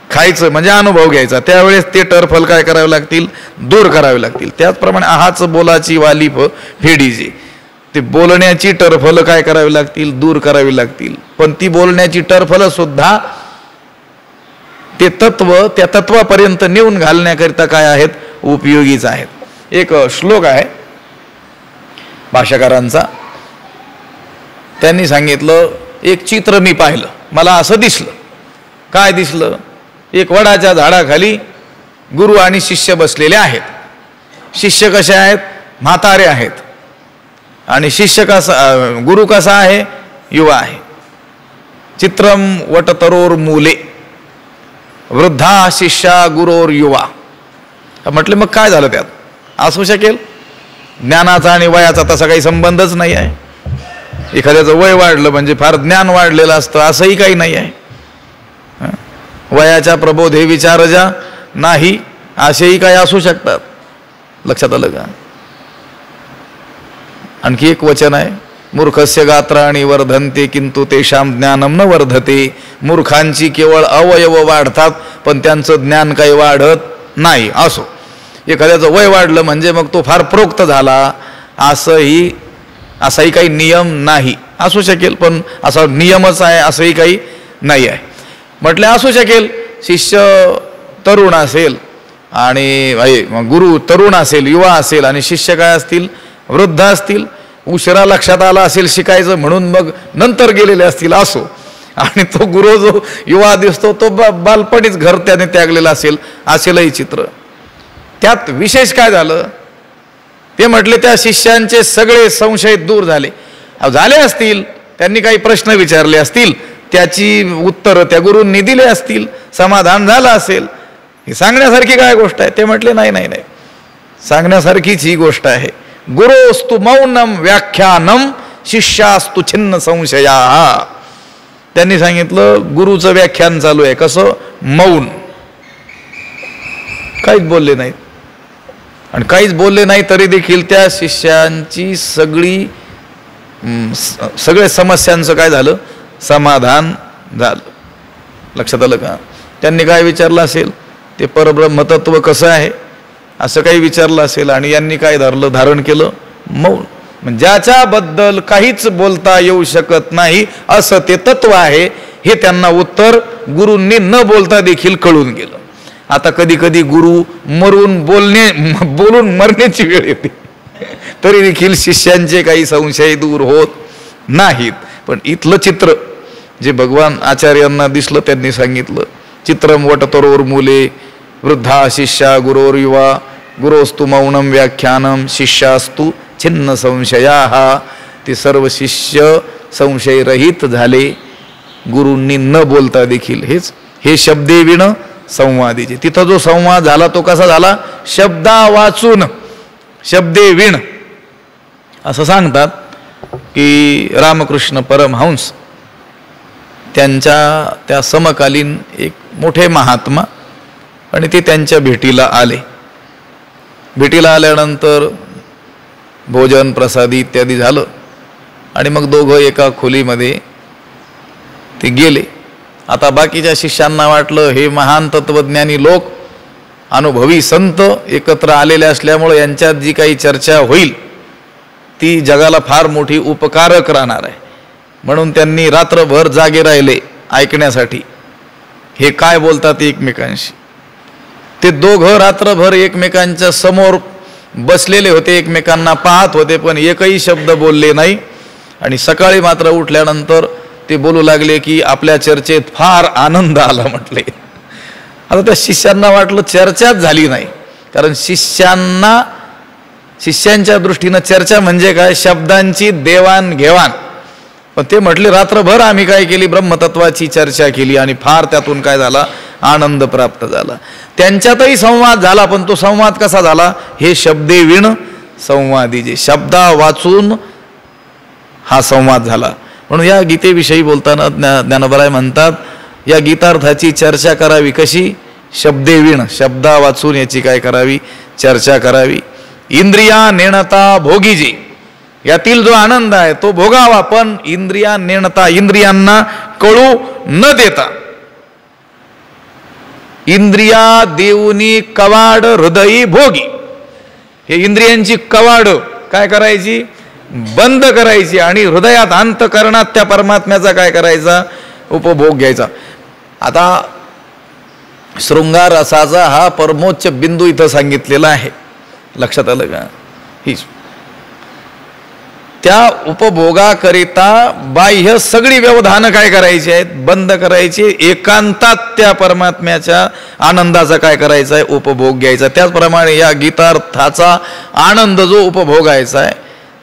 खायचं म्हणजे अनुभव घ्यायचा, त्यावेळेस ते टरफल काय करावे लागतील? दूर करावे लागतील. त्याचप्रमाणे आहाच बोलाची वालीफ फेडीजी, ते बोलण्याची टरफल काय करावी लागतील? दूर करावी लागतील. पण ती बोलण्याची टरफल सुद्धा ते तत्व त्या तत्वापर्यंत नेऊन घालण्याकरिता काय आहेत? उपयोगीच आहेत. एक श्लोक आहे भाष्यकारांचा. त्यांनी सांगितलं, एक चित्र मी पाहिलं, मला असं दिसलं. काय दिसलं? एक वडाच्या झाडाखाली गुरु आणि शिष्य बसलेले आहेत. शिष्य कसे आहेत? म्हातारे आहेत. आणि शिष्य कसा, गुरु कसा आहे? युवा आहे. चित्रम वटतरोर मूले वृद्धा शिष्या गुरोर युवा. म्हटलं मग काय झालं त्यात? असू शकेल ज्ञानाचा आणि वयाचा तसा काही संबंधच नाही आहे. एखाद्याचं वय वाढलं म्हणजे फार ज्ञान वाढलेलं असतं असंही काही नाही आहे. वयाच्या प्रबोधे विचार ज्या नाही असेही काही असू शकतात. लक्षात आलं का? आणखी एक वचन आहे, मूर्खस्य गात्राणि वर्धन्ते किंतु तेषां ज्ञानम न वर्धते. मूर्खांची केवळ अवयव वाढतात पण त्यांचं ज्ञान काही वाढत नाही. असो, एखाद्याचं वय वाढलं म्हणजे मग तो फार प्रोक्त झाला असाही काही नियम नाही. असू शकेल पण असा नियमच आहे असंही काही नाही आहे. म्हटलं असू शकेल शिष्य तरुण असेल आणि गुरु तरुण असेल, युवा असेल, आणि शिष्य काय असतील? वृद्ध असतील. उशिरा लक्षात आला असेल शिकायचं म्हणून मग नंतर गेलेले असतील. असो, आणि तो गुरु जो युवा दिसतो तो बालपणीच घर त्याने त्यागलेला असेलही चित्र. त्यात विशेष काय झालं ते म्हटले, त्या शिष्यांचे सगळे संशय दूर झाले. झाले असतील, त्यांनी काही प्रश्न विचारले असतील, त्याची उत्तरं त्या गुरूंनी दिले असतील, समाधान झालं असेल. ही सांगण्यासारखी काय गोष्ट आहे? ते म्हटले नाही नाही नाही, सांगण्यासारखीच ही गोष्ट आहे. गुरोस्तु मौनम व्याख्यानम शिष्यास्तु छिन्न संशया. त्यांनी सांगितलं गुरुचं व्याख्यान चालू आहे. कसं? मौन, काहीच बोलले नाहीत. आणि काहीच बोलले नाही तरी देखील त्या शिष्यांची सगळ्या समस्यांचं काय झालं? समाधान झालं. लक्षात आलं का? त्यांनी काय विचारलं असेल? ते परब्रह्मतत्व कसं आहे असं काही विचारलं असेल, आणि यांनी काय धारण केलं? मौन. म्हणजे ज्याच्याबद्दल काहीच बोलता येऊ शकत नाही असं ते तत्व आहे हे त्यांना उत्तर गुरूंनी न बोलता देखील कळून गेलं. आता कधी कधी गुरु बोलून मरण्याची वेळ येते तरी देखील शिष्यांचे काही संशय दूर होत नाहीत. पण इथलं चित्र जे भगवान आचार्यांना दिसलं त्यांनी सांगितलं, चित्रम वटतरोर मूले वृद्धा शिष्या गुरोर युवा गुरोस्तु मौनम व्याख्यानम शिष्यास्तु छिन्न संशयाः. ते सर्व शिष्य संशयरहित झाले, गुरूंनी न बोलता देखील. हे शब्दे विण संवादीचे. तिथं जो संवाद झाला तो कसा झाला? शब्दा वाचून, शब्दे विण. असं सांगतात की रामकृष्ण परमहंस त्यांच्या त्या समकालीन एक मोठे महात्मा आणि ते त्यांच्या भेटीला आले. भेटीला आल्यानंतर भोजन प्रसादी इत्यादी झालं आणि मग दोघं एका खोलीमध्ये ते गेले. आता बाकीच्या शिष्यांना वाटलं हे महान तत्वज्ञानी लोक, अनुभवी संत एकत्र आलेले असल्यामुळे यांच्यात जी काही चर्चा होईल ती जगाला फार मोठी उपकारक राहणार आहे. म्हणून त्यांनी रात्रभर जागे राहिले ऐकण्यासाठी हे काय बोलतात एकमेकांशी. ते दोघं रात्रभर एकमेकांच्या समोर बसलेले होते, एकमेकांना पाहत होते, पण एकही शब्द बोलले नाही. आणि सकाळी मात्र उठल्यानंतर ते बोलू लागले की आपल्या चर्चेत फार आनंद आला म्हटले. आता त्या शिष्यांना वाटलं चर्चाच झाली नाही, कारण शिष्यांच्या दृष्टीनं चर्चा म्हणजे काय? शब्दांची देवाणघेवाण. पण ते म्हटले रात्रभर आम्ही काय केली? ब्रह्मतत्वाची चर्चा केली आणि फार त्यातून काय झाला? आनंद प्राप्त झाला. त्यांच्यातही संवाद झाला, पण तो संवाद कसा झाला? हे शब्दे विण संवादीजे. शब्दा वाचून हा संवाद झाला. म्हणून या गीतेविषयी बोलताना ज्ञानोबराय म्हणतात या गीतार्थाची चर्चा करावी कशी? शब्दे विण, शब्दा वाचून याची काय करावी? चर्चा करावी. इंद्रिया नेणता भोगीजे, यातील जो आनंद आहे तो भोगावा, पण इंद्रिया नेणता, इंद्रियांना कळू न देता. इंद्रिया देऊनी कवाड हृदयी भोगी. हे इंद्रियांची कवाड काय करायची? बंद करायची आणि हृदयात अंतःकरणात त्या परमात्म्याचा काय करायचा? उपभोग घ्यायचा. आता शृंगार रसाचा हा परमोच्च बिंदू इथं सांगितलेला आहे, लक्षात आलं का? हीच त्या उपभोगाकरिता बाह्य सगळी व्यवधानं काय करायची आहेत? बंद करायची. एकांतात त्या परमात्म्याच्या आनंदाचा काय करायचा आहे? उपभोग घ्यायचा. त्याचप्रमाणे या गीतार्थाचा आनंद जो उपभोगायचा आहे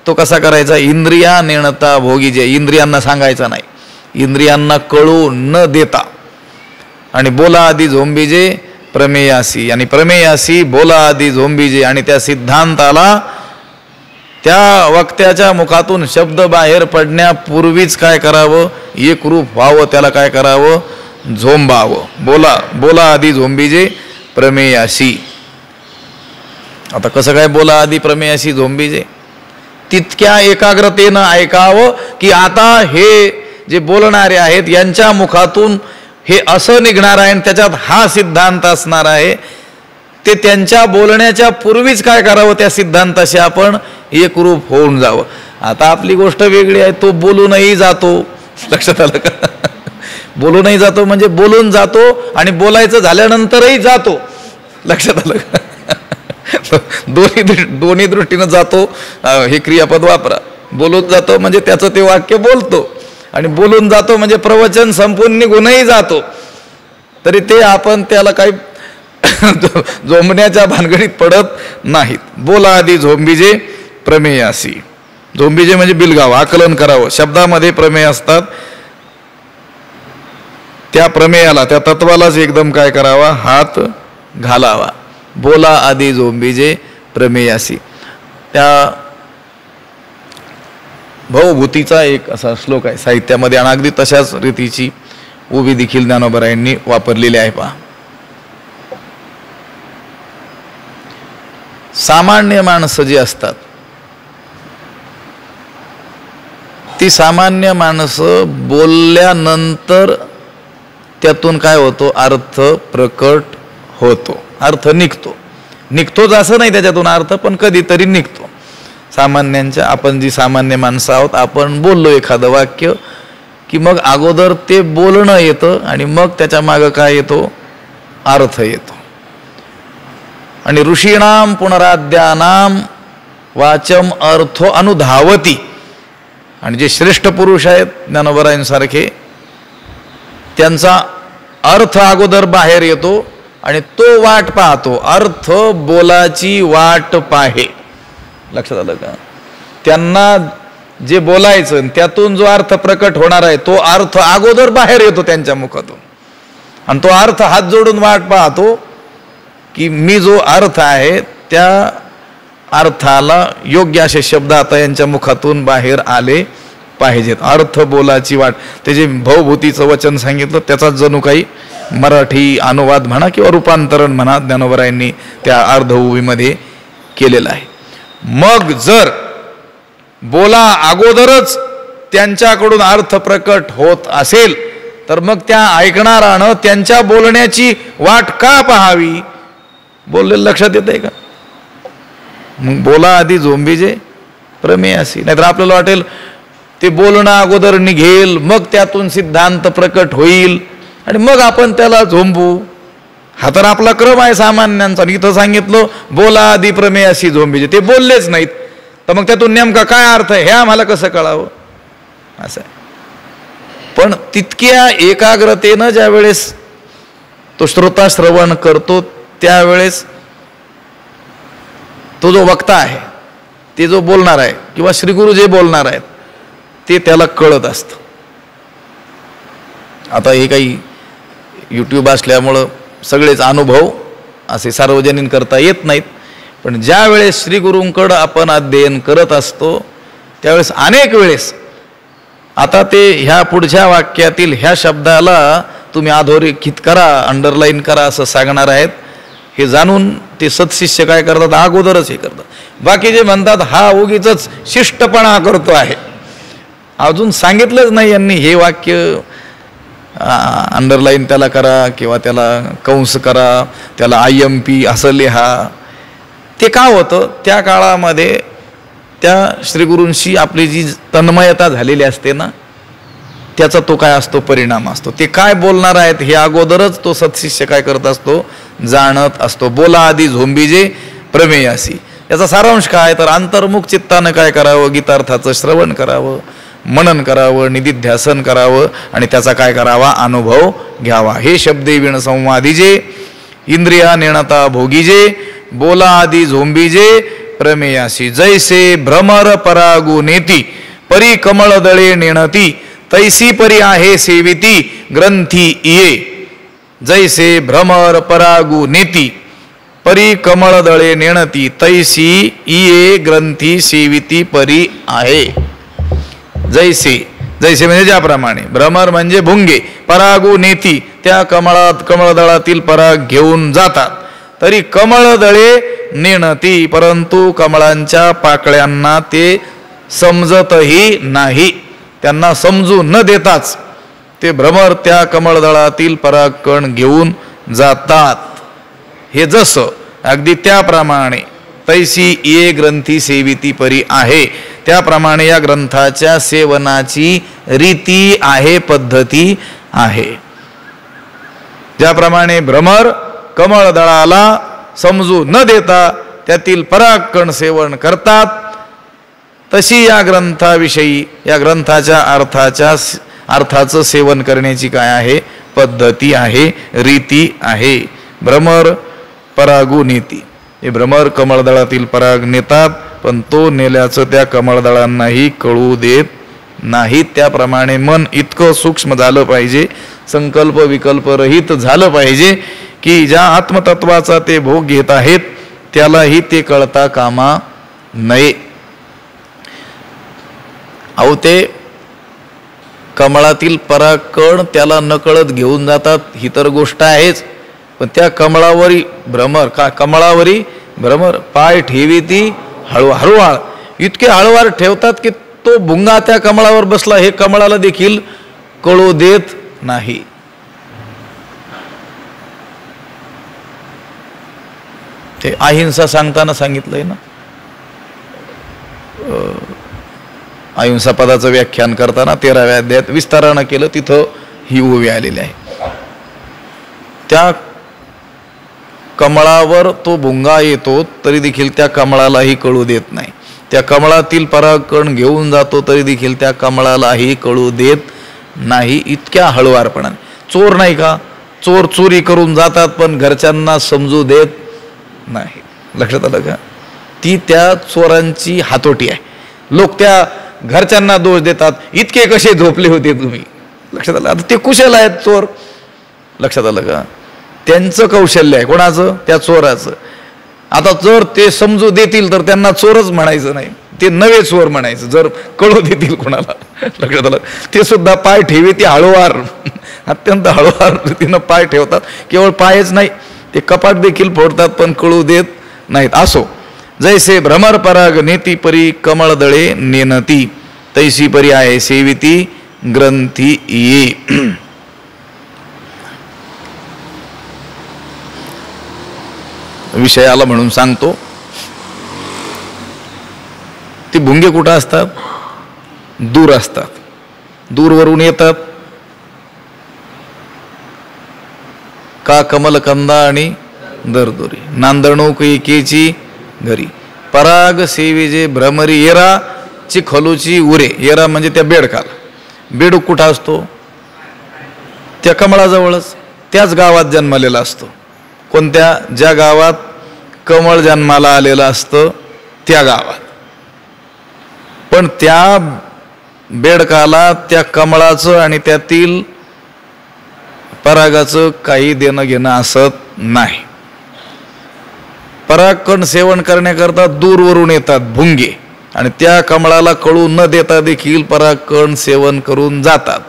तो कसा करायचा? इंद्रिया नेणता भोगी जे, इंद्रियांना सांगायचा नाही, इंद्रियांना कळू न देता. आणि बोला आधी झोंबीजे प्रमेयासी, आणि प्रमेयासी बोला आधी झोंबीजे. आणि त्या सिद्धांताला त्या वक्त्याच्या मुखातून शब्द बाहेर पडण्यापूर्वीच काय करावं? एकरूप व्हावं, त्याला काय करावं? झोंबावं. बोला आधी झोंबीजे प्रमेयासी. आता कसं काय बोला आधी प्रमेयासी झोंबीजे? तितक्या एकाग्रतेनं ऐकावं की आता हे जे बोलणारे आहेत यांच्या मुखातून हे असं निघणार आहे आणि त्याच्यात हा सिद्धांत असणार आहे. ते त्यांच्या बोलण्याच्या पूर्वीच काय करावं? त्या सिद्धांताशी आपण एकरूप होऊन जावं. आता आपली गोष्ट वेगळी आहे, तो बोलूनही जातो. लक्षात आलं का? बोलूनही जातो म्हणजे बोलून जातो आणि बोलायचं झाल्यानंतरही जातो. लक्षात आलं का? दोन्ही दृष्टीनं जातो. हे क्रियापद वापरा. बोलून जातो म्हणजे त्याचं ते वाक्य बोलतो, आणि बोलून जातो म्हणजे प्रवचन संपून निघूनही जातो. तरी ते आपण त्याला काही झोंबण्याच्या भानगडीत पडत नाहीत. बोला आधी झोंबीजे प्रमेयासी. झोंबीजे म्हणजे बिलगाव, आकलन करावं. शब्दामध्ये प्रमेय असतात, त्या प्रमेयाला, त्या तत्वालाच एकदम काय करावा? हात घालावा. बोला आधी झोंबीजे प्रमेयासी. त्या भवभूतीचा एक असा श्लोक आहे साहित्यामध्ये, आणि अगदी तशाच रीतीची उभी देखील ज्ञानोबरायांनी वापरलेली आहे. पहा, सामान्य माणसं जी असतात ती सामान्य माणसं बोलल्यानंतर त्यातून काय होतो? अर्थ प्रकट होतो, अर्थ निघतोच असं नाही त्याच्यातून अर्थ, पण कधीतरी निघतो. सामान्यांच्या, आपण जी सामान्य माणसं आहोत, आपण बोललो एखादं वाक्य की मग अगोदर ते बोलणं येतं आणि मग त्याच्या मागं काय येतो? अर्थ येतो. आणि ऋषीणाम पुनराद्यानाम वाचम अर्थो अनुधावती. आणि जे श्रेष्ठ पुरुष आहेत ज्ञानोबरायांसारखे, त्यांचा अर्थ अगोदर बाहेर येतो आणि तो वाट पाहतो. अर्थ बोलाची वाट पाहे. लक्षात आलं का? त्यांना जे बोलायचं त्यातून जो अर्थ प्रकट होणार आहे तो अर्थ अगोदर बाहेर येतो त्यांच्या मुखातून, आणि तो अर्थ हात जोडून वाट पाहतो की मी जो अर्थ आहे त्या अर्थाला योग्य असे शब्द आता यांच्या मुखातून बाहेर आले पाहिजेत. अर्थ बोलाची वाट. ते जे भवभूतीचं वचन सांगितलं त्याचा जणू काही मराठी अनुवाद म्हणा किंवा रूपांतरण म्हणा ज्ञानोबरायांनी त्या अर्धउभीमध्ये केलेलं आहे. मग जर बोला अगोदरच त्यांच्याकडून अर्थ प्रकट होत असेल तर मग त्या ऐकणारानं त्यांच्या बोलण्याची वाट का पाहावी? बोललेलं लक्षात येत आहे का? मग बोला आधी झोंबीजे प्रमेयासी. नाहीतर आपल्याला वाटेल ते बोलणं अगोदर निघेल, मग त्यातून सिद्धांत प्रकट होईल आणि मग आपण त्याला झोंबू. हा तर आपला क्रम आहे सामान्यांचा. इथं सांगितलं बोला आधी प्रमेयासी झोंबीजे. ते बोललेच नाहीत तर मग त्यातून नेमका काय अर्थ आहे हे आम्हाला कसं कळावं? असं आहे. पण तितक्या एकाग्रतेनं ज्या वेळेस तो श्रोता श्रवण करतो त्यावेळेस तो जो वक्ता आहे, ते जो बोलणार आहे किंवा श्रीगुरु जे बोलणार आहेत ते त्याला कळत असतं. आता हे काही यूट्यूब असल्यामुळं सगळेच अनुभव असे सार्वजनिक करता येत नाहीत, पण ज्या वेळेस श्रीगुरूंकडं आपण अध्ययन करत असतो त्यावेळेस अनेक वेळेस आता ते ह्या पुढच्या वाक्यातील ह्या शब्दाला तुम्ही अधोरेखित करा, अंडरलाईन करा असं सांगणार आहेत. हे जाणून ते सत्शिष्य काय करतात, अगोदरच हे करतात. बाकी जे म्हणतात हा उगीच शिष्टपणा करतो आहे, अजून सांगितलंच नाही यांनी हे वाक्य अंडरलाईन त्याला करा किंवा त्याला कंस करा, त्याला IMP असं लिहा. ते का होतं? त्या काळामध्ये त्या श्रीगुरूंशी आपली जी तन्मयता झालेली असते ना, त्याचा तो काय असतो परिणाम असतो. ते काय बोलणार आहेत हे अगोदरच तो सत्शिष्य काय करत असतो, जाणत असतो. बोला आधी झोंबीजे प्रमेयासी. याचा सारांश काय तर अंतर्मुख चित्तानं काय करावं, गीतार्थाचं श्रवण करावं, मनन करावं, निदिध्यासन करावं आणि त्याचा काय करावा, अनुभव घ्यावा. हे शब्दे विण संवादीजे इंद्रिया नेणता भोगीजे बोला आधी झोंबीजे प्रमेयासी. जैसे भ्रमर परागू नेती परी कमळ दळे नेणती तैसी परी आहे सेविती ग्रंथी इये. जैसे भ्रमर परागू नेती परी कमळ दळे नेणती तैसी इये ग्रंथी सेविती परी आहे. जैसे जैसे म्हणजे ज्याप्रमाणे, भ्रमर म्हणजे भुंगे, परागू नेती त्या कमळदळातील पराग घेऊन जातात. तरी कमळदळे नेणती परंतु कमळांच्या पाकळ्यांना ते समजतही नाही. त्यांना समजू न देताच ते भ्रमर त्या कमळदळातील परागकण घेऊन जातात. हे जसं अगदी त्याप्रमाणे तैसी ये ग्रंथी सेविती परी आहे, त्याप्रमाणे या ग्रंथाच्या सेवनाची रीती आहे, पद्धती आहे. ज्याप्रमाणे भ्रमर कमळदळाला समजू न देता त्यातील परागकण सेवन करतात, तशी या ग्रंथाविषयी या ग्रंथाच्या अर्थाचं सेवन करण्याची काय आहे, पद्धती आहे, रीती आहे. भ्रमर परागू नेती. हे भ्रमर कमळदळातील पराग नेतात, पण तो नेल्याचं त्या कमळदळांनाही कळू देत नाही. त्याप्रमाणे मन इतकं सूक्ष्म झालं पाहिजे, संकल्प विकल्प रहित झालं पाहिजे की ज्या आत्मतत्वाचा ते भोग घेत आहेत त्यालाही ते कळता कामा नये. अहो ते कमळातील परागकण त्याला नकळत घेऊन जातात ही तर गोष्ट आहेच, पण त्या कमळावरी भ्रमर पाय ठेवी ती हळूहळू इतके हळूवार ठेवतात की तो भुंगा त्या कमळावर बसला हे कमळाला देखील कळू देत नाही. ते अहिंसा सांगताना सांगितलंय ना, अहिंसा पदाचं व्याख्यान करताना 13व्या अध्यायात विस्तारानं केलं, तिथं ही ओवी आलेली आहे. त्या कमळावर तो भुंगा येतो तरी देखील त्या कमळालाही कळू देत नाही. त्या कमळातील परागकण घेऊन जातो तरी देखील त्या कमळालाही कळू देत नाही. इतक्या हळुवारपणाने. चोर नाही का, चोर चोरी करून जातात पण घरच्यांना समजू देत नाही. लक्षात आलं का? ती त्या चोरांची हातोटी आहे. लोक त्या घरच्यांना दोष देतात, इतके कसे झोपले होते तुम्ही. लक्षात आलं? आता ते कुशल आहेत चोर. लक्षात आलं का? त्यांचं कौशल्य आहे. कोणाचं? त्या चोराचं. आता जर ते समजू देतील तर त्यांना चोरच म्हणायचं नाही, ते नवे चोर म्हणायचं, जर कळू देतील कोणाला. लक्षात आलं? ते सुद्धा पाय ठेवी, ते हळूवार, अत्यंत हळूवार रीतीनं पाय ठेवतात. केवळ पायच नाही, ते कपाट देखील फोडतात पण कळू देत नाहीत. असो, जैसे भ्रमर पराग नेती परी कमळदळे नेनती, तैसी परी आहे सेविती ग्रंथी ये. विषयाला म्हणून सांगतो, ती भुंगे कुठं असतात? दूर असतात. दूरवरून येतात का कमलकंदा आणि दरदोरी, नांदणूक एकेची घरी. पराग सेविजे भ्रमरी येरा चिखलूची उरे. येरा म्हणजे त्या बेडकाला. बेडूक कुठं असतो? त्या कमळाजवळच, त्याच गावात जन्मलेला असतो. कोणत्या? ज्या गावात कमळ जन्माला आलेलं असतं त्या गावात. पण त्या बेडकाला त्या कमळाचं आणि त्यातील परागाचं काही देणं घेणं असत नाही. परागकण सेवन करण्याकरता दूरवरून येतात भुंगे, आणि त्या कमळाला कळू न देता देखील परागकण सेवन करून जातात.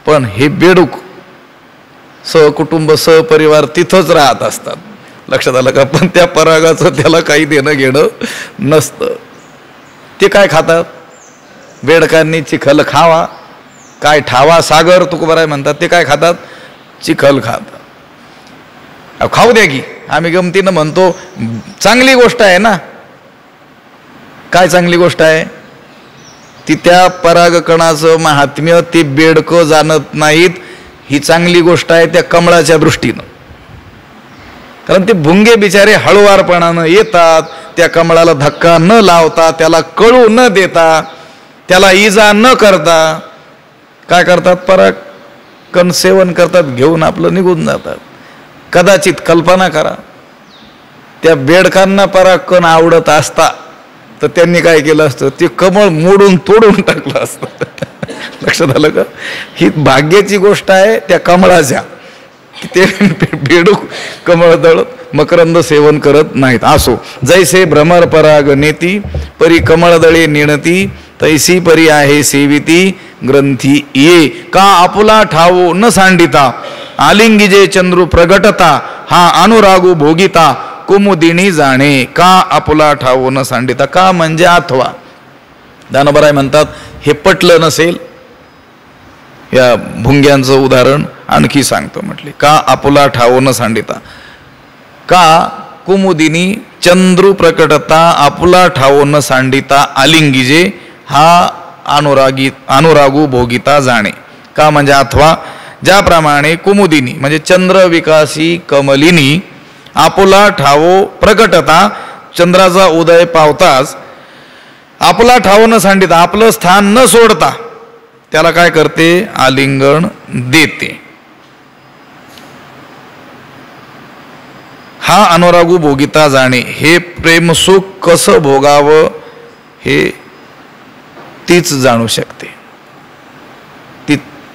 पण हे बेडूक सहकुटुंब सहपरिवार तिथंच राहत असतात. लक्षात आलं का? पण त्या परागाचं त्याला काही देणं घेणं नसतं. ते काय खातात? बेडकांनी चिखल खावा काय ठावा सागर तुकोबाराय म्हणतात. ते काय खातात? चिखल खातात. खाऊ द्या की, आम्ही गमतीनं म्हणतो, चांगली गोष्ट आहे ना. काय चांगली गोष्ट आहे? ती त्या परागकणाचं महात्म्य ते बेडकं जाणत नाहीत. ही चांगली गोष्ट आहे त्या कमळाच्या दृष्टीनं. कारण ते भुंगे बिचारे हळुवारपणानं येतात, त्या कमळाला धक्का न लावता, त्याला कळू न देता, त्याला इजा न करता काय करतात? परागकण सेवन करतात, घेऊन आपलं निघून जातात. कदाचित कल्पना करा, त्या बेडकांना परागकण आवडत असता तर त्यांनी काय केलं असतं? ते कमळ मोडून तोडून टाकलं असतं. लक्षात आलं का? ही भाग्याची गोष्ट आहे त्या कमळाच्या, की ते बेडूक कमळदळ मकरंद सेवन करत नाहीत. असो, जैसे भ्रमर पराग नेती परी कमळदळे निणती, तैसी परी आहे सेविती ग्रंथी ये. का आपुला ठावो न सांडिता, आलिंगिजे चंद्रू प्रगटता, हा अनुरागू भोगिता कुमुदिनी जाणे. का आपुला ठावो न सांडिता? का म्हणजे अथवा. दानोबराय म्हणतात, हे पटलं नसेल, या भुंग्यांचं उदाहरण आणखी सांगतो म्हटले. का आपुला ठावो न सांडिता, का कुमुदिनी चंद्रू प्रकटता, आपुला ठावो न सांडिता आलिंगिजे, हा अनुरागू भोगिता जाणे. का म्हणजे अथवा, ज्याप्रमाणे कुमुदिनी म्हणजे चंद्र विकासी कमलिनी, आपुला ठावो प्रकटता, चंद्राचा उदय पावताच आपला ठाव न सांडिता, आपलं स्थान न सोडता त्याला काय करते? आलिंगन देते. हा अनुरागू भोगिता जाणे. हे प्रेमसुख कसं भोगावं हे तीच जाणू शकते.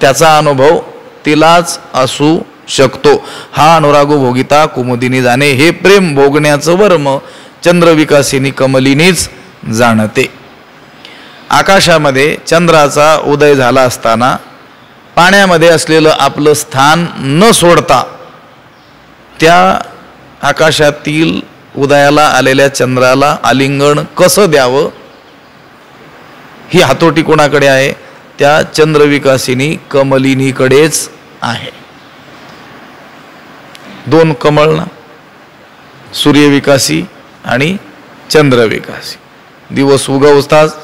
त्याचा अनुभव तिलाच असू शकतो. हा अनुरागू भोगिता कुमुदिनी जाणे. हे प्रेम भोगण्याचं वर्म चंद्रविकासिनी कमलिनीच जाणते. आकाशामध्ये चंद्राचा उदय झाला असताना पाण्यामध्ये असलेलं आपलं स्थान न सोडता त्या आकाशातील उदयाला आलेल्या चंद्राला आलिंगन कसं द्यावं, ही हातोटी कोणाकडे आहे? त्या चंद्रविकासिनी कमलिनीकडेच आहे. दोन कमळ ना, सूर्यविकासी आणि चंद्रविकासी. दिवस उगवताच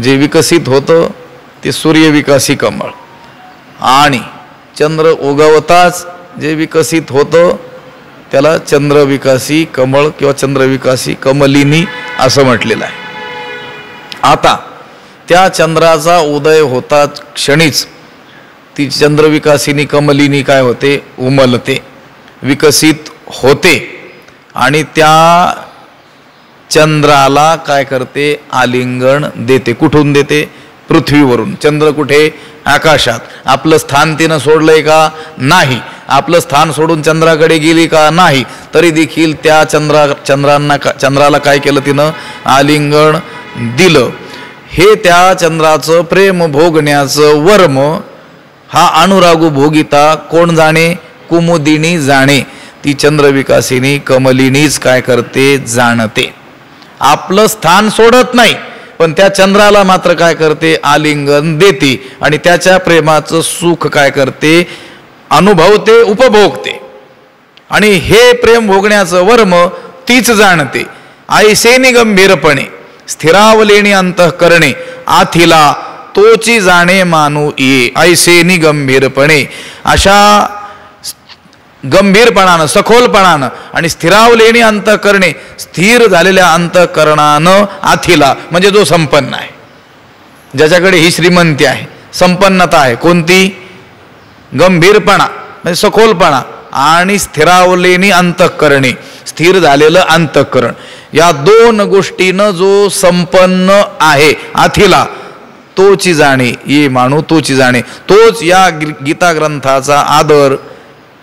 जे विकसित होतं ते सूर्यविकासी कमळ, आणि चंद्र उगवताच जे विकसित होतं त्याला चंद्रविकासी कमळ किंवा चंद्रविकासी कमलिनी असं म्हटलेलं आहे. आता त्या चंद्राचा उदय होताच क्षणीच ती चंद्रविकासिनी कमलिनी काय होते, उमलते, विकसित होते आणि त्या चंद्राला काय करते, आलिंगन देते. कुठून देते? पृथ्वीवरून. चंद्र कुठे? आकाशात. आपलं स्थान तिनं सोडलंय का? नाही. आपलं स्थान सोडून चंद्राकडे गेली का? नाही. तरी देखील त्या चंद्राला काय केलं तिनं? आलिंगन दिलं. हे त्या चंद्राचं प्रेम भोगण्याचं वर्म हा अनुरागू भोगिता कोण जाणे? कुमुदिनी जाणे. ती चंद्रविकासिनी कमलिनीच काय करते? जाणते. आपलं स्थान सोडत नाही, पण त्या चंद्राला मात्र काय करते? आलिंगन देते आणि त्याच्या प्रेमाचं सुख काय करते? अनुभवते, उपभोगते. आणि हे प्रेम भोगण्याचं वर्म तीच जाणते. ऐसेनी गंभीरपणे स्थिरावलेणी अंतःकरणे आथिला तोची जाणे मानू ये. ऐसेनी गंभीरपणे, अशा गंभीरपणानं, सखोलपणानं आणि स्थिरावलेणी अंतःकरणे, स्थिर झालेल्या अंतःकरणानं आथिला म्हणजे जो संपन्न आहे, ज्याच्याकडे ही श्रीमंती आहे, संपन्नता आहे. कोणती? गंभीरपणा म्हणजे सखोलपणा आणि स्थिरावलेणी अंतःकरणे, स्थिर झालेलं अंतःकरण. या दोन गोष्टीनं जो संपन्न आहे आथिला तोची जाणे ये मानू, तोची जाणे. तोच या गीता ग्रंथाचा आदर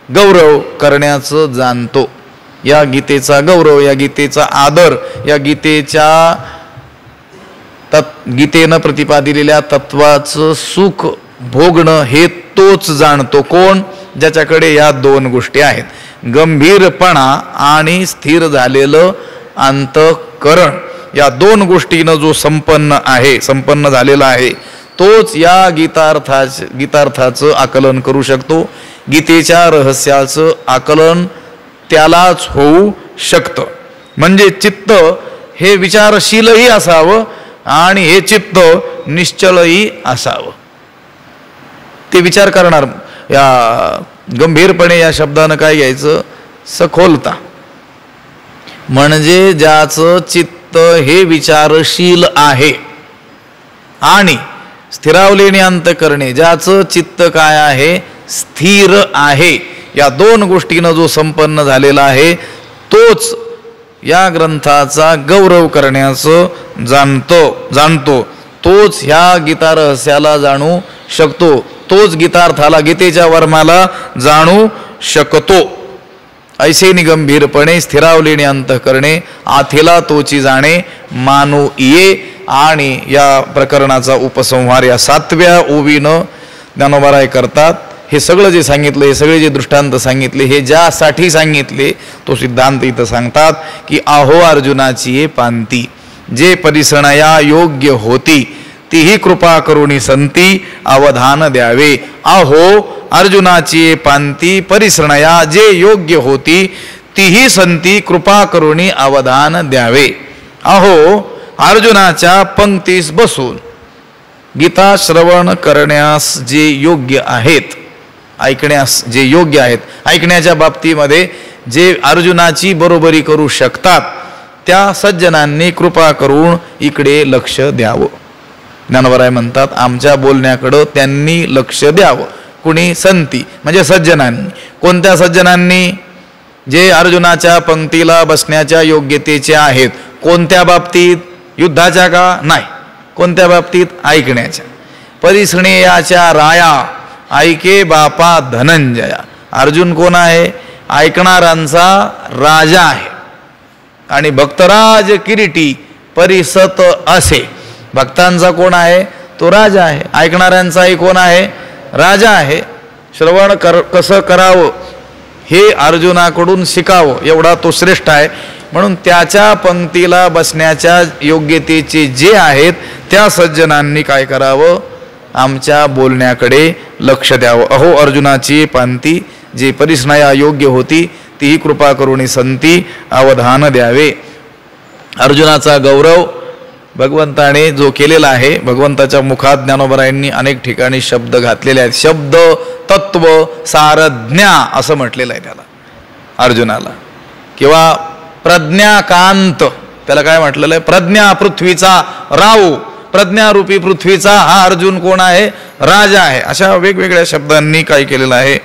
गौरव करण्याचं जाणतो. या गीतेचा गौरव, या गीतेचा आदर, या गीतेनं प्रतिपादिलेल्या तत्वाचं सुख भोगणं हे तोच जाणतो. कोण? ज्याच्याकडे या दोन गोष्टी आहेत, गंभीरपणा आणि स्थिर झालेलं अंतःकरण. या दोन गोष्टीनं जो संपन्न आहे, संपन्न झालेला आहे, तोच या गीतार्थाचं आकलन करू शकतो. गीतेच्या रहस्याचं आकलन त्यालाच होऊ शकतं. म्हणजे चित्त हे विचारशीलही असावं आणि हे चित्त निश्चलही असावं. ते विचार करणार. या गंभीरपणे या शब्दानं काय घ्यायचं? सखोलता. म्हणजे ज्याचं चित्त हे विचारशील आहे आणि स्थिरावलेणी अंतःकरणे, ज्याचं चित्त काय आहे? स्थिर आहे. या दोन गोष्टीनं जो संपन्न झालेला आहे तोच या ग्रंथाचा गौरव करण्याचं जाणतो. तोच ह्या गीता रहस्याला जाणू शकतो. तोच गीतार्थाला, गीतेच्या वर्माला जाणू शकतो. ऐसेनी गंभीरपणे स्थिरावलेणी अंतःकरणे आथिला तोची जाणे मानू ये. आणि या प्रकरणाचा उपसंहार या 7व्या ओवीनं ज्ञानोबा करतात. हे सगळं जे सांगितलं, हे सगळे जे दृष्टांत सांगितले, हे ज्यासाठी सांगितले तो सिद्धांत इथं सांगतात की आहो अर्जुनाची ये पांती, जे परिसणया योग्य होती तीही कृपा करुणी संती अवधान द्यावे. आहो अर्जुनाची ये पांती परिसणया, जे योग्य होती तीही संती कृपा करुणी अवधान द्यावे. अहो अर्जुनाच्या पंक्तीस बसून गीता श्रवण करण्यास जे योग्य आहेत, ऐकण्यास जे योग्य आहेत, ऐकण्याच्या बाबतीमध्ये जे अर्जुनाची बरोबरी करू शकतात त्या सज्जनांनी कृपा करून इकडे लक्ष द्यावं. ज्ञानोबा म्हणतात आमच्या बोलण्याकडं त्यांनी लक्ष द्यावं. कुणी? संती म्हणजे सज्जनांनी. कोणत्या सज्जनांनी? जे अर्जुनाच्या पंक्तीला बसण्याच्या योग्यतेचे आहेत. कोणत्या बाबतीत? युद्धाच्या का? नाही. कोणत्या बाबतीत? ऐकण्याच्या. परिसणेयाच्या राया ऐके बापा धनंजया. अर्जुन कोण आहे? ऐकणाऱ्यांचा राजा आहे. आणि भक्तराज किरीटी परिसत असे. भक्तांचा कोण आहे? तो राजा आहे. ऐकणाऱ्यांचाही कोण आहे? राजा आहे. श्रवण कसं करावं हे अर्जुनाकडून शिकावं एवढा तो श्रेष्ठ आहे. म्हणून त्याच्या पंक्तीला बसण्याच्या योग्यतेचे जे आहेत त्या सज्जनांनी काय करावं? आमच्या बोलण्याकडे लक्ष द्यावं. अहो अर्जुनाची पांती, जे परिसणया योग्य होती तीही कृपा करुणी संती अवधान द्यावे. अर्जुनाचा गौरव भगवंताने जो केलेला आहे, भगवंताच्या मुखात ज्ञानोबरायांनी अनेक ठिकाणी शब्द घातलेले आहेत. शब्द तत्व सारज्ञा असं म्हटलेलं आहे त्याला, अर्जुनाला. किंवा प्रज्ञाकांत त्याला काय म्हटलेलं आहे? प्रज्ञा पृथ्वीचा राऊ, प्रज्ञारूपी पृथ्वीचा हा अर्जुन कोण आहे? राजा आहे. अशा वेगवेगळ्या शब्दांनी काय केलेलं आहे?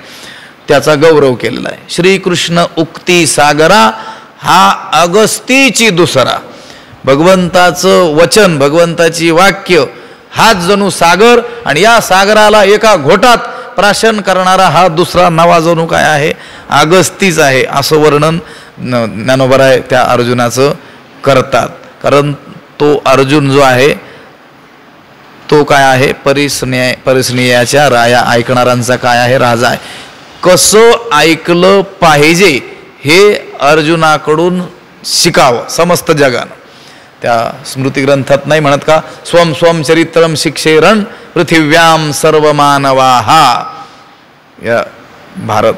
त्याचा गौरव केलेला आहे. श्रीकृष्ण उक्ती सागरा हा अगस्तीची दुसरा. भगवंताचं वचन, भगवंताची वाक्य हाच जणू सागर, आणि या सागराला एका घोटात प्राशन करणारा हा दुसरा नवा जणू काय आहे? अगस्तीच आहे. असं वर्णन ज्ञानोबराय त्या अर्जुनाचं करतात. कारण तो अर्जुन जो आहे तो काय आहे? परिस्नेयाच्या राया ऐकणाऱ्यांचा काय आहे? राजा आहे. कसं ऐकलं पाहिजे हे अर्जुनाकडून शिकावं समस्त जगानं. त्या स्मृती ग्रंथात नाही म्हणत का? स्वम स्वम चरित्रम शिक्षेरण पृथिव्याम सर्व मानवाहा. या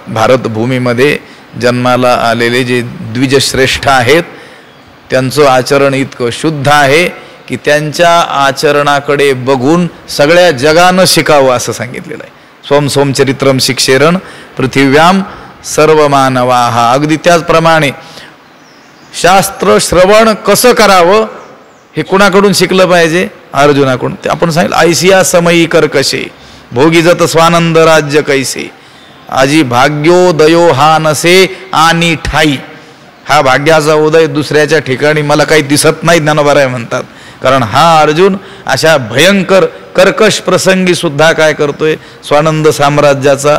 भारतभूमीमध्ये जन्माला आलेले जे द्विजश्रेष्ठ आहेत त्यांचं आचरण इतकं शुद्ध आहे की त्यांच्या आचरणाकडे बघून सगळ्या जगानं शिकावं असं सांगितलेलं आहे. स्वम स्वम चरित्रम शिक्षेरण पृथिव्याम सर्व मानवाहा. अगदी त्याचप्रमाणे शास्त्र श्रवण कसं करावं हे कुणाकडून शिकलं पाहिजे? अर्जुनाकडून. आपण सांगितलं ऐसिया समयी कर कसे भोगीजत स्वानंद राज्य कैसे आजी भाग्योदयो हा नसे आणि ठाई. हा भाग्याचा उदय दुसऱ्याच्या ठिकाणी मला काही दिसत नाही ज्ञानोबराय म्हणतात. कारण हा अर्जुन अशा भयंकर कर्कश प्रसंगी सुद्धा काय करतोय? स्वानंद साम्राज्याचा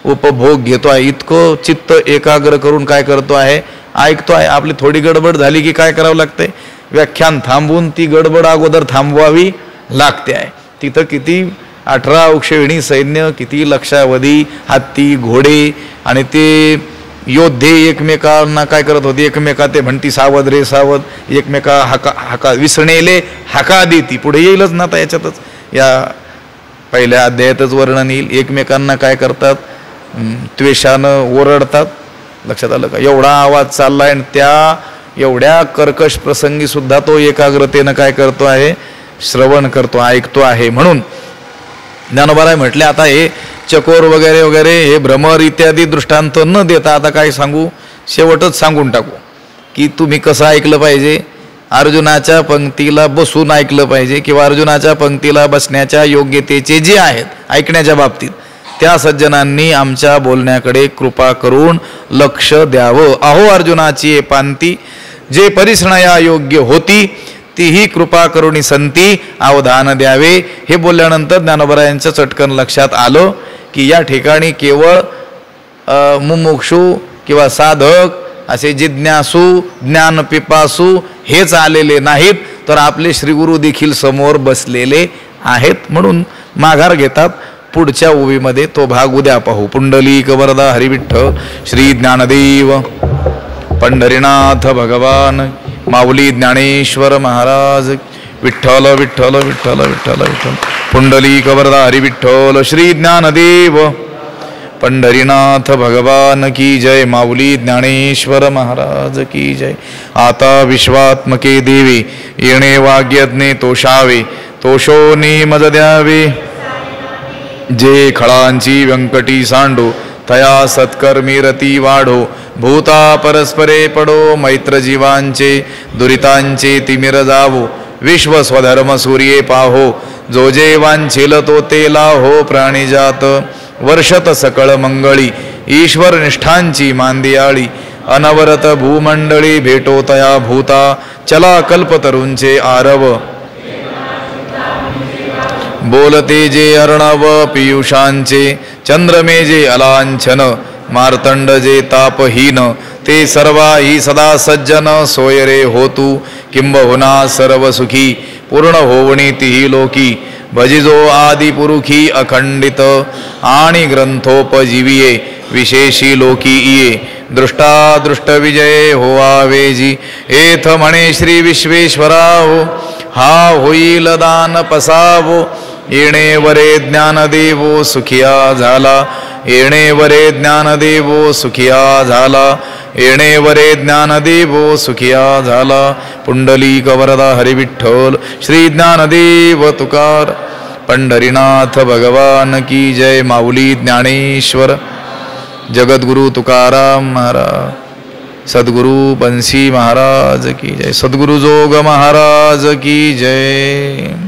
उपभोग घेतो आहे. इतकं चित्त एकाग्र करून काय करतो आहे? ऐकतो आहे. आपली थोडी गडबड झाली की काय करावं लागतंय? व्याख्यान थांबवून ती गडबड अगोदर थांबवावी लागते आहे. तिथं किती 18 अक्षौहिणी सैन्य, किती लक्षावधी हत्ती घोडे, आणि ते योद्धे एकमेकांना काय करत होते? एकमेका ते म्हणती सावध रे सावध, एकमेका हाका विसणेले हाका देती. पुढे येईलच ना आता याच्यातच, या पहिल्या अध्यायातच वर्णन येईल. एकमेकांना काय करतात? त्वेषानं ओरडतात. लक्षात आलं का? एवढा आवाज चाललाय आणि त्या एवढ्या कर्कश प्रसंगी सुद्धा तो एकाग्रतेनं काय करतो आहे? श्रवण करतो, ऐकतो आहे. म्हणून ज्ञानोबराय म्हटले आता हे चकोर वगैरे वगैरे हे भ्रमर इत्यादी दृष्टांत न देता आता काय सांगू? शेवटच सांगून टाकू की तुम्ही कसं ऐकलं पाहिजे. अर्जुनाच्या पंक्तीला बसून ऐकलं पाहिजे, किंवा अर्जुनाच्या पंक्तीला बसण्याच्या योग्यतेचे जे आहेत ऐकण्याच्या बाबतीत त्या सज्जनांनी आमच्या बोलण्याकडे कृपा करून लक्ष द्यावं. अहो अर्जुनाची पांती जे परिसणया योग्य होती तीही कृपा करुणी संती अवधान द्यावे. हे बोलल्यानंतर ज्ञानोबरायांच्या चटकन लक्षात आलं की या ठिकाणी केवळ मुमुक्षू किंवा साधक असे जिज्ञासू ज्ञान पिपासू हेच आलेले नाहीत, तर आपले श्रीगुरु देखील समोर बसलेले आहेत. म्हणून माघार घेतात. पुढच्या ओवीमध्ये तो भाग उद्या पाहू. पुंडलिक वरदा हरिविठ्ठल श्री ज्ञानदेव पंढरीनाथ भगवान माऊली ज्ञानेश्वर महाराज विठ्ठल विठ्ठल विठ्ठल विठ्ठल विठ्ठल. पुंडलिक वरदा हरिविठ्ठल श्री ज्ञानदेव पंढरीनाथ भगवान की जय. माऊली ज्ञानेश्वर महाराज की जय. आता विश्वात्मके देवी येणे वाग्यज्ञे तोषावे तोषोनी मज द्यावे. जे खळांची व्यंकटी सांडो तया सत्कर्मी रती वाढो. भूता परस्परे पडो मैत्र जीवांचे दुरितांचे तिमिर जावो. विश्व स्वधर्म सूर्ये पाहो जो जे वांछिल तो ते लाहो. प्राणिजात वर्षत सकळ मंगळी ईश्वर निष्ठांची मांदियाळी. अनवरत भूमंडळी भेटो तया भूता चला कल्पतरूंचे आरव. बोलते जे अर्णव पियुषांचे चंद्रमे जे अलांछन. मार्तंड जे तापहीन ते सर्वाही सदा सज्जन. सोयरे होतू किंबहुना सर्व सुखी पूर्ण होवणी तिही लोकी. भजिजो आदि पुरुखी अखंडित आणि ग्रंथोपजीविये. विशेषी लोकी इये दृष्टा दृष्ट विजय होवावेजी. एथ म्हणे श्री विश्वेश्वरावो हा होईल दान पसावो. येणे वरे ज्ञानदेवो सुखिया झाला. येणे वरे ज्ञानदेवो सुखिया झाला. येणे वरे ज्ञानदेवो सुखिया झाला. पुंडलिक वरदा हरिविठ्ठल श्री ज्ञानदेव तुकार. पंढरीनाथ भगवान की जय. माऊली ज्ञानेश्वर जगद्गुरु तुकाराम महाराज. सद्गुरु बंसी महाराज की जय. सद्गुरु जोग महाराज की जय.